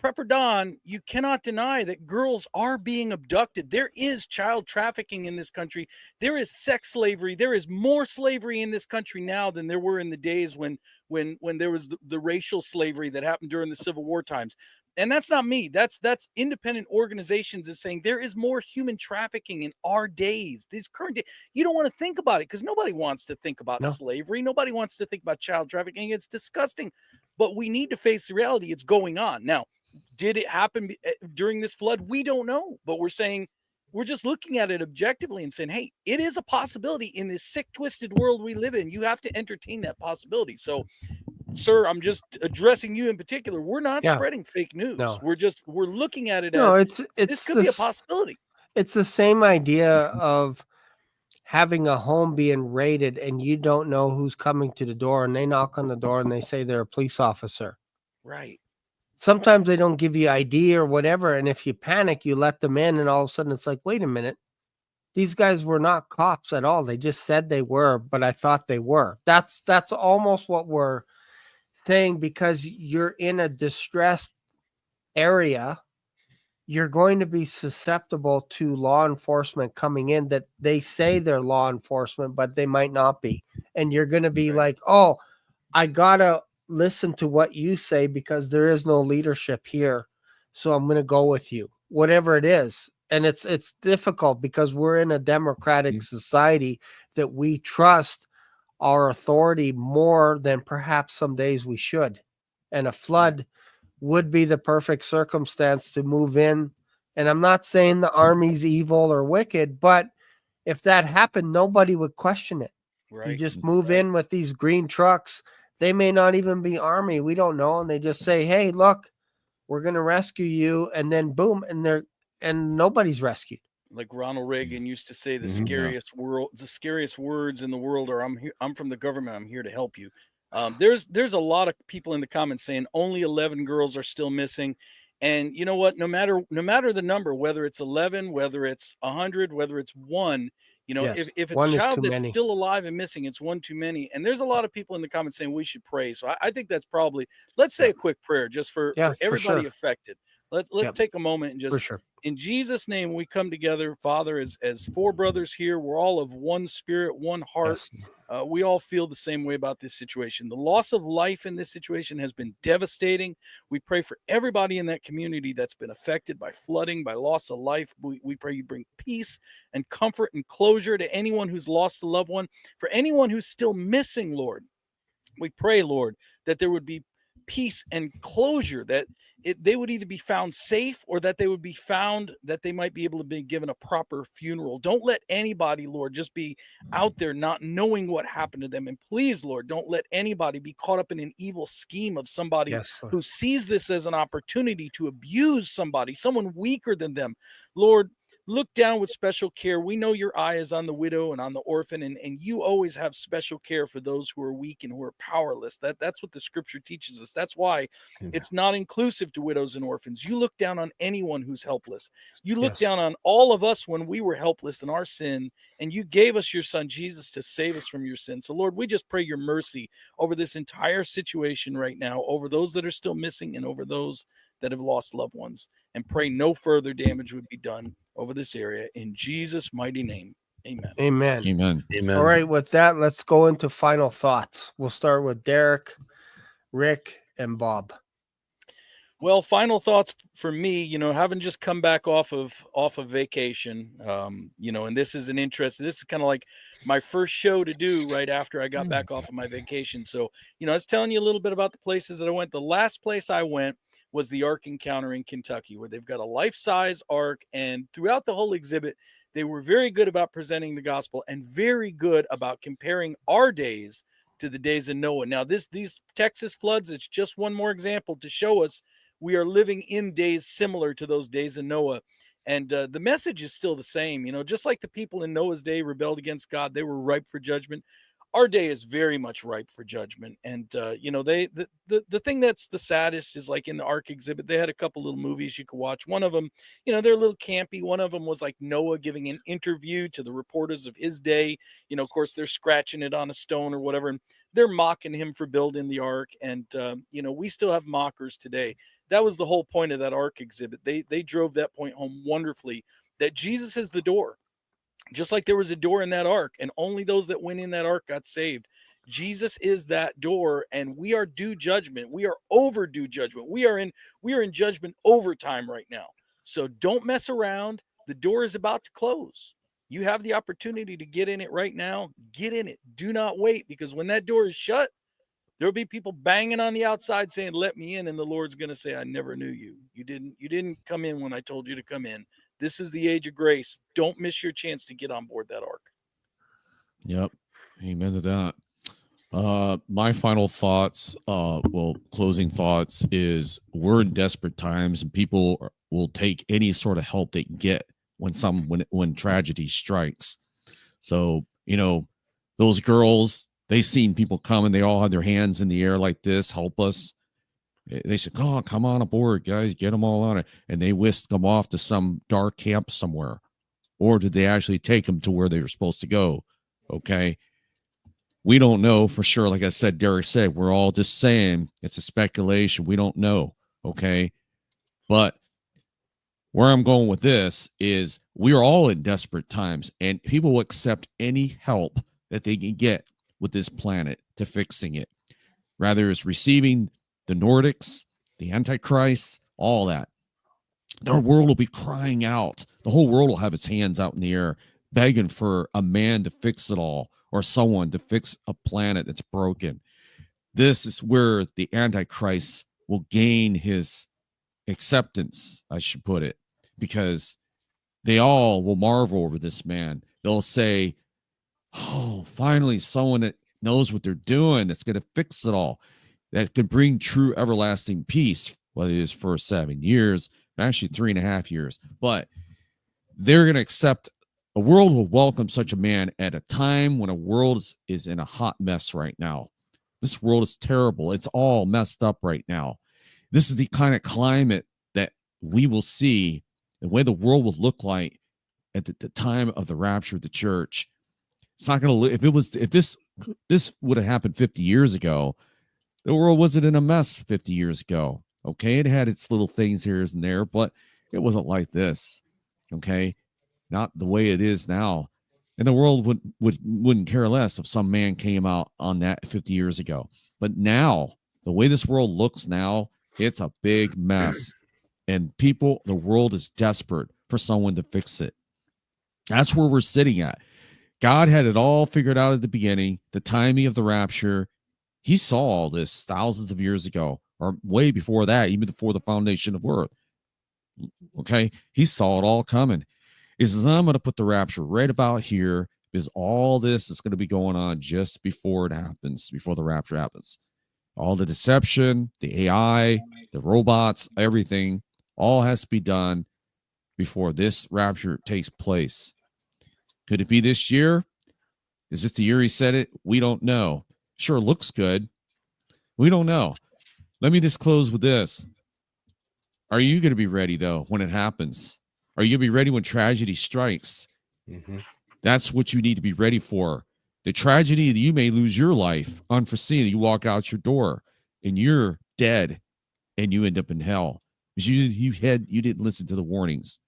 Prepper Don, you cannot deny that girls are being abducted. There is child trafficking in this country. There is sex slavery. There is more slavery in this country now than there were in the days when there was the racial slavery that happened during the Civil War times. And that's not me. That's independent organizations is saying there is more human trafficking in our days. These current days. You don't want to think about it because nobody wants to think about slavery. Nobody wants to think about child trafficking. It's disgusting. But we need to face the reality. It's going on. Now, did it happen during this flood? We don't know, but we're just looking at it objectively and saying, hey, it is a possibility in this sick, twisted world we live in. You have to entertain that possibility. So, sir, I'm just addressing you in particular. We're not spreading fake news. No. We're looking at it as this could be a possibility. It's the same idea of having a home being raided and you don't know who's coming to the door, and they knock on the door and they say they're a police officer. Right. Sometimes they don't give you ID or whatever, and if you panic, you let them in, and all of a sudden it's like, wait a minute, these guys were not cops at all. They just said they were, but I thought they were. That's almost what we're thing, because you're in a distressed area, you're going to be susceptible to law enforcement coming in that they say they're law enforcement, but they might not be. And you're going to be like, oh, I got to listen to what you say because there is no leadership here. So I'm going to go with you, whatever it is. And it's difficult because we're in a democratic society that we trust our authority more than perhaps some days we should. And a flood would be the perfect circumstance to move in. And I'm not saying the army's evil or wicked, but if that happened, nobody would question it. Right. You just move in with these green trucks. They may not even be army. We don't know. And they just say, hey, look, we're going to rescue you. And then boom. And nobody's rescued. Like Ronald Reagan used to say, the Mhm. scariest words in the world are, I'm from the government. I'm here to help you. There's a lot of people in the comments saying only 11 girls are still missing. And you know what? No matter the number, whether it's 11, whether it's 100, whether it's one, Yes. if it's a One is child too that's many. still alive and missing, it's one too many. And there's a lot of people in the comments saying we should pray. So I think that's probably, let's say a quick prayer just for Yeah, for everybody sure. affected. Let's Yep. take a moment and For just, sure. in Jesus' name, we come together, Father, as four brothers here. We're all of one spirit, one heart. Yes. We all feel the same way about this situation. The loss of life in this situation has been devastating. We pray for everybody in that community that's been affected by flooding, by loss of life. We pray you bring peace and comfort and closure to anyone who's lost a loved one. For anyone who's still missing, Lord, we pray, Lord, that there would be peace and closure, that they would either be found safe or that they would be found, that they might be able to be given a proper funeral. Don't let anybody, Lord, just be out there not knowing what happened to them. And please, Lord, don't let anybody be caught up in an evil scheme of somebody Yes. who sees this as an opportunity to abuse somebody, someone weaker than them. Lord, look down with special care. We know your eye is on the widow and on the orphan, and you always have special care for those who are weak and who are powerless. That's what the scripture teaches us. That's why it's not inclusive to widows and orphans. You look down on anyone who's helpless. You look Yes. down on all of us when we were helpless in our sin, and you gave us your son Jesus to save us from your sin. So Lord, we just pray your mercy over this entire situation right now, over those that are still missing and over those that have lost loved ones, and pray no further damage would be done over this area in Jesus' mighty name. Amen. Amen. Amen. Amen. All right. With that, let's go into final thoughts. We'll start with Derrick, Rick, and Bob. Well, final thoughts for me, having just come back off of vacation, and this is this is kind of like my first show to do right after I got back off of my vacation. So, I was telling you a little bit about the places that I went. The last place I went was the Ark Encounter in Kentucky, where they've got a life-size ark, and throughout the whole exhibit, they were very good about presenting the gospel and very good about comparing our days to the days of Noah. Now, these Texas floods, it's just one more example to show us we are living in days similar to those days of Noah. And the message is still the same. Just like the people in Noah's day rebelled against God, they were ripe for judgment. Our day is very much ripe for judgment. And, the thing that's the saddest is, like, in the Ark exhibit, they had a couple little movies you could watch. One of them, they're a little campy. One of them was like Noah giving an interview to the reporters of his day. Of course, they're scratching it on a stone or whatever, and they're mocking him for building the ark. And, we still have mockers today. That was the whole point of that Ark exhibit. They drove that point home wonderfully, that Jesus is the door. Just like there was a door in that ark, and only those that went in that ark got saved. Jesus is that door, and we are due judgment. We are overdue judgment. We are in judgment overtime right now. So don't mess around. The door is about to close. You have the opportunity to get in it right now. Get in it. Do not wait, because when that door is shut, there'll be people banging on the outside saying, "Let me in," and the Lord's going to say, "I never knew you. You didn't come in when I told you to come in." This is the age of grace. Don't miss your chance to get on board that ark. Yep. Amen to that. My final thoughts, closing thoughts is we're in desperate times, and people will take any sort of help they can get when tragedy strikes. So, those girls, they seen people coming, they all had their hands in the air like this, help us. They said, "Oh, come on aboard, guys, get them all on it." And they whisked them off to some dark camp somewhere. Or did they actually take them to where they were supposed to go? Okay. We don't know for sure. Like I said, Derrick said, we're all just saying it's a speculation. We don't know. Okay. But where I'm going with this is we are all in desperate times, and people will accept any help that they can get with this planet to fixing it. Rather it's receiving the Nordics, the Antichrist, all that. Their world will be crying out. The whole world will have its hands out in the air, begging for a man to fix it all or someone to fix a planet that's broken. This is where the Antichrist will gain his acceptance, I should put it, because they all will marvel over this man. They'll say, oh, finally, someone that knows what they're doing, that's going to fix it all, that can bring true everlasting peace, whether it is for 7 years, actually 3.5 years. But they're going to accept, a world will welcome such a man at a time when a world is in a hot mess right now. This world is terrible. It's all messed up right now. This is the kind of climate that we will see, the way the world will look like at the time of the rapture of the church. It's not going to, if this would have happened 50 years ago, the world wasn't in a mess 50 years ago. Okay. It had its little things here and there, but it wasn't like this. Okay. Not the way it is now. And the world wouldn't care less if some man came out on that 50 years ago. But now, the way this world looks now, it's a big mess. And the world is desperate for someone to fix it. That's where we're sitting at. God had it all figured out at the beginning, the timing of the rapture. He saw all this thousands of years ago, or way before that, even before the foundation of earth. Okay? He saw it all coming. He says, I'm going to put the rapture right about here, because all this is going to be going on just before it happens, before the rapture happens. All the deception, the AI, the robots, everything, all has to be done before this rapture takes place. Could it be this year? Is this the year he said it? We don't know. Sure, looks good. We don't know. Let me just close with this. Are you going to be ready, though, when it happens? Are you going to be ready when tragedy strikes? Mm-hmm. That's what you need to be ready for. The tragedy that you may lose your life unforeseen. You walk out your door and you're dead and you end up in hell because you didn't listen to the warnings,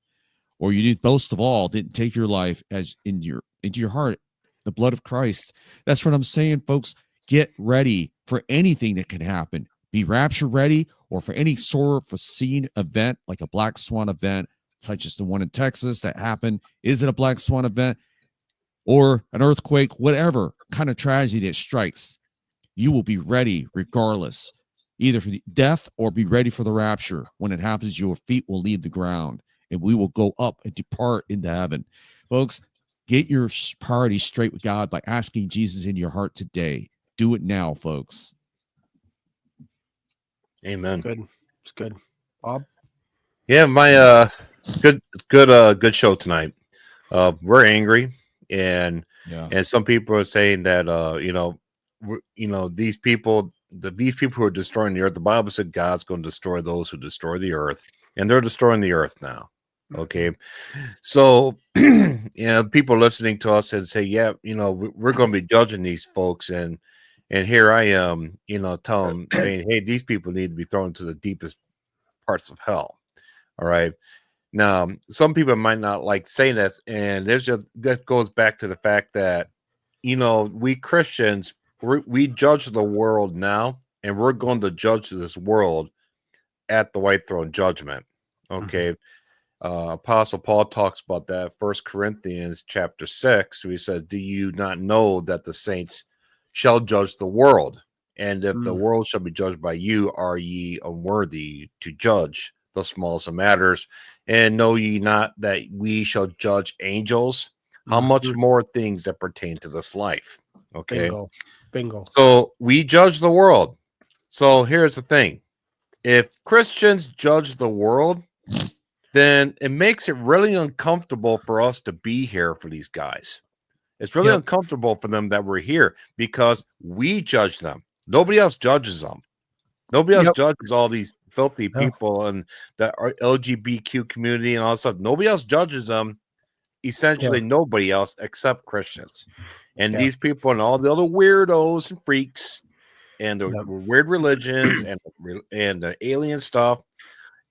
or you did, most of all, didn't take your life as into your heart, the blood of Christ. That's what I'm saying, folks. Get ready for anything that can happen. Be rapture ready, or for any sort of foreseen event like a black swan event, such as the one in Texas that happened. Is it a black swan event or an earthquake? Whatever kind of tragedy that strikes, you will be ready regardless, either for the death or be ready for the rapture. When it happens, your feet will leave the ground and we will go up and depart into heaven. Folks, get your priorities straight with God by asking Jesus in your heart today. Do it now, folks. Amen. Good. It's good. Bob? Yeah, my good show tonight. We're angry, and some people are saying that these people who are destroying the earth. The Bible said God's going to destroy those who destroy the earth, and they're destroying the earth now. Okay, so people listening to us and say, yeah, we're going to be judging these folks, and here I am, tell them, saying, hey, these people need to be thrown to the deepest parts of hell. All right. Now, some people might not like saying this, and that goes back to the fact that, we Christians, we judge the world now, and we're going to judge this world at the white throne judgment. Okay. Apostle Paul talks about that, 1 Corinthians chapter 6, where he says, do you not know that the saints shall judge the world? And if the world shall be judged by you, are ye unworthy to judge the smallest of matters? And know ye not that we shall judge angels? How much more things that pertain to this life? Okay. Bingo. So we judge the world. So here's the thing. If Christians judge the world, then it makes it really uncomfortable for us to be here for these guys. It's really uncomfortable for them that we're here because we judge them. Nobody else judges them. Nobody else judges all these filthy people and the LGBTQ community and all that stuff. Nobody else judges them. essentially nobody else except Christians. And Yeah. these people and all the other weirdos and freaks and the weird religions and the alien stuff,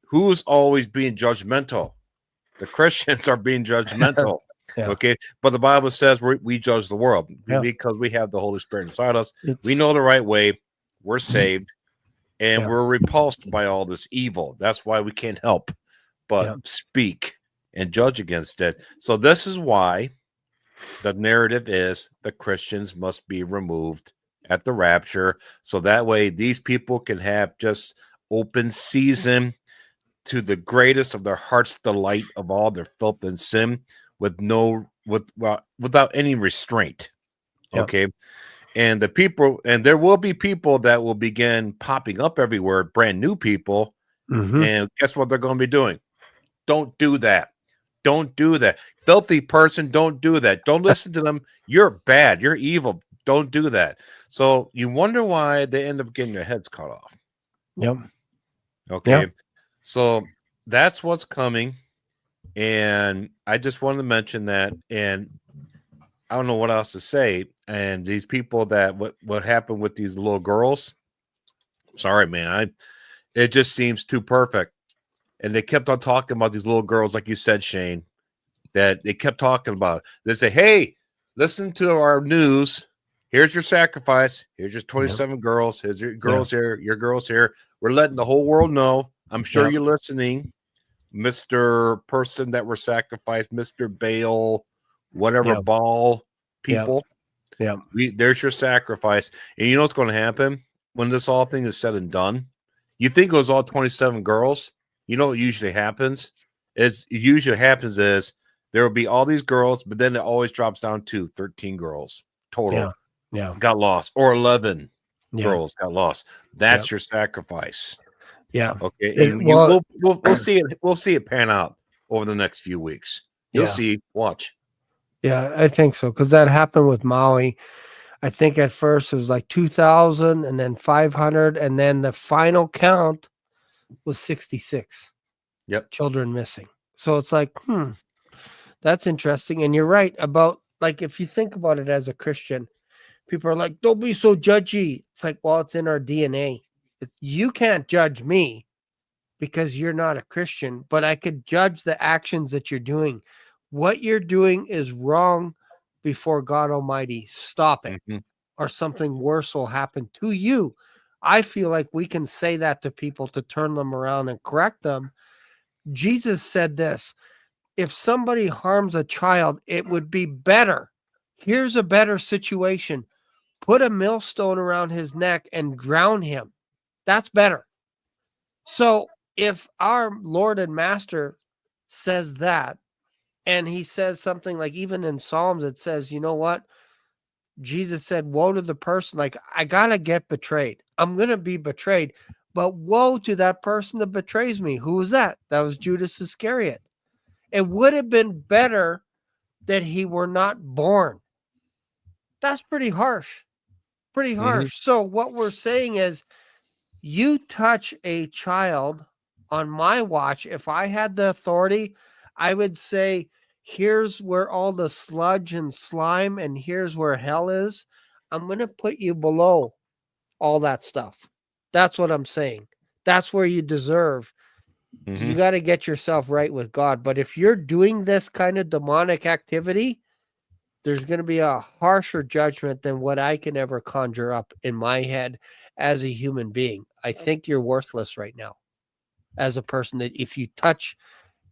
who's always being judgmental? The Christians are being judgmental. Yeah. Okay. But the Bible says we judge the world Yeah. because we have the Holy Spirit inside us. It's- We know the right way. We're saved and Yeah. we're repulsed by all this evil. That's why we can't help but speak and judge against it. So this is why the narrative is the Christians must be removed at the rapture. So that way these people can have just open season to the greatest of their heart's delight of all their filth and sin without any restraint. Yeah. Okay. And the people, and there will be people that will begin popping up everywhere, brand new people. Mhm. And guess what they're going to be doing? Don't do that. Don't do that. Filthy person, don't do that. Don't listen to them. You're bad. You're evil. Don't do that. So you wonder why they end up getting their heads cut off. Yep. Okay. Yep. So that's what's coming. And I just wanted to mention that. And I don't know what else to say. And these people that what happened with these little girls. Sorry, man. It just seems too perfect. And they kept on talking about these little girls, like you said, Shane, that they kept talking about. They say, hey, listen to our news. Here's your sacrifice. Here's your 27 girls. Here's your girls here. Your girls here. We're letting the whole world know. I'm sure you're listening, Mr. Person that were sacrificed, Mr. Baal, whatever Baal people. Yeah. There's your sacrifice. And you know what's going to happen when this all thing is said and done? You think it was all 27 girls? You know what usually happens? Is there will be all these girls, but then it always drops down to 13 girls total. Yeah. Got lost, or 11 girls got lost. That's your sacrifice. Yeah. Okay. And we'll see it. We'll see it pan out over the next few weeks. You'll see. Watch. Yeah, I think so, because that happened with Maui. I think at first it was like 2,000 and then 500, and then the final count was 66. Yep. Children missing. So it's like, that's interesting. And you're right about, like, if you think about it as a Christian, people are like, don't be so judgy. It's like, well, it's in our DNA. You can't judge me because you're not a Christian, but I could judge the actions that you're doing. What you're doing is wrong before God Almighty. Stop it, or something worse will happen to you. I feel like we can say that to people to turn them around and correct them. Jesus said this: if somebody harms a child, it would be better. Here's a better situation. Put a millstone around his neck and drown him. That's better. So if our Lord and Master says that, and he says something like, even in Psalms, it says, you know what? Jesus said, woe to the person. Like, I got to get betrayed. I'm going to be betrayed. But woe to that person that betrays me. Who was that? That was Judas Iscariot. It would have been better that he were not born. That's pretty harsh. Pretty harsh. So what we're saying is, you touch a child on my watch. If I had the authority, I would say, here's where all the sludge and slime, and here's where hell is. I'm going to put you below all that stuff. That's what I'm saying. That's where you deserve. You got to get yourself right with God. But if you're doing this kind of demonic activity, there's going to be a harsher judgment than what I can ever conjure up in my head as a human being. I think you're worthless right now as a person, that if you touch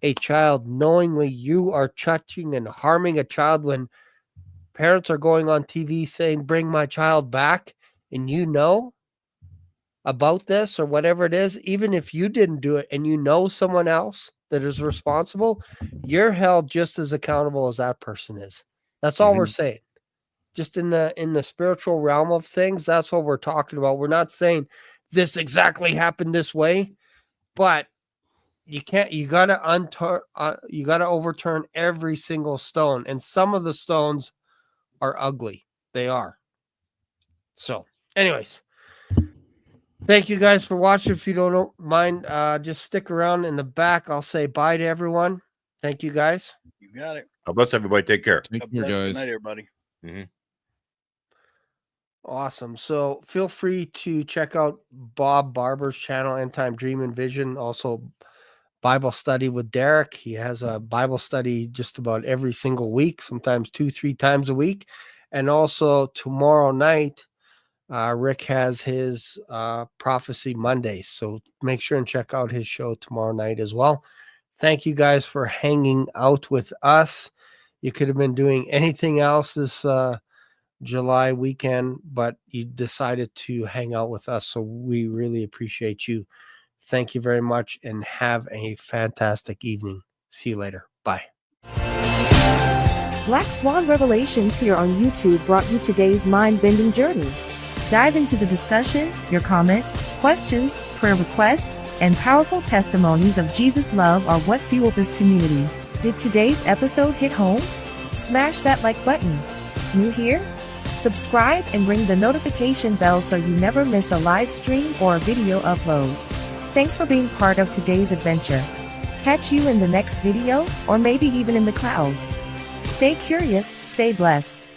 a child knowingly, you are touching and harming a child. When parents are going on TV saying, bring my child back, and you know about this or whatever it is, even if you didn't do it and you know someone else that is responsible, you're held just as accountable as that person is. That's all we're saying. Just in the spiritual realm of things, that's what we're talking about. We're not saying this exactly happened this way, but you gotta overturn every single stone. And some of the stones are ugly. They are. So anyways, thank you guys for watching. If you don't mind, just stick around in the back. I'll say bye to everyone. Thank you, guys. You got it. God bless everybody. Take care. Take God care, bless. Good guys. night, everybody. Awesome. So feel free to check out Bob Barber's channel, End Time Dream and Vision. Also, Bible study with Derrick. He has a Bible study just about every single week, sometimes 2-3 times a week. And also tomorrow night, Rick has his Prophecy Mondays. So make sure and check out his show tomorrow night as well. Thank you guys for hanging out with us. You could have been doing anything else this July weekend, but you decided to hang out with us. So we really appreciate you. Thank you very much and have a fantastic evening. See you later. Bye. Black Swan Revelations here on YouTube brought you today's mind-bending journey. Dive into the discussion, your comments, questions, prayer requests, and powerful testimonies of Jesus' love are what fueled this community. Did today's episode hit home? Smash that like button. New here? Subscribe and ring the notification bell so you never miss a live stream or a video upload. Thanks for being part of today's adventure. Catch you in the next video, or maybe even in the clouds. Stay curious, stay blessed.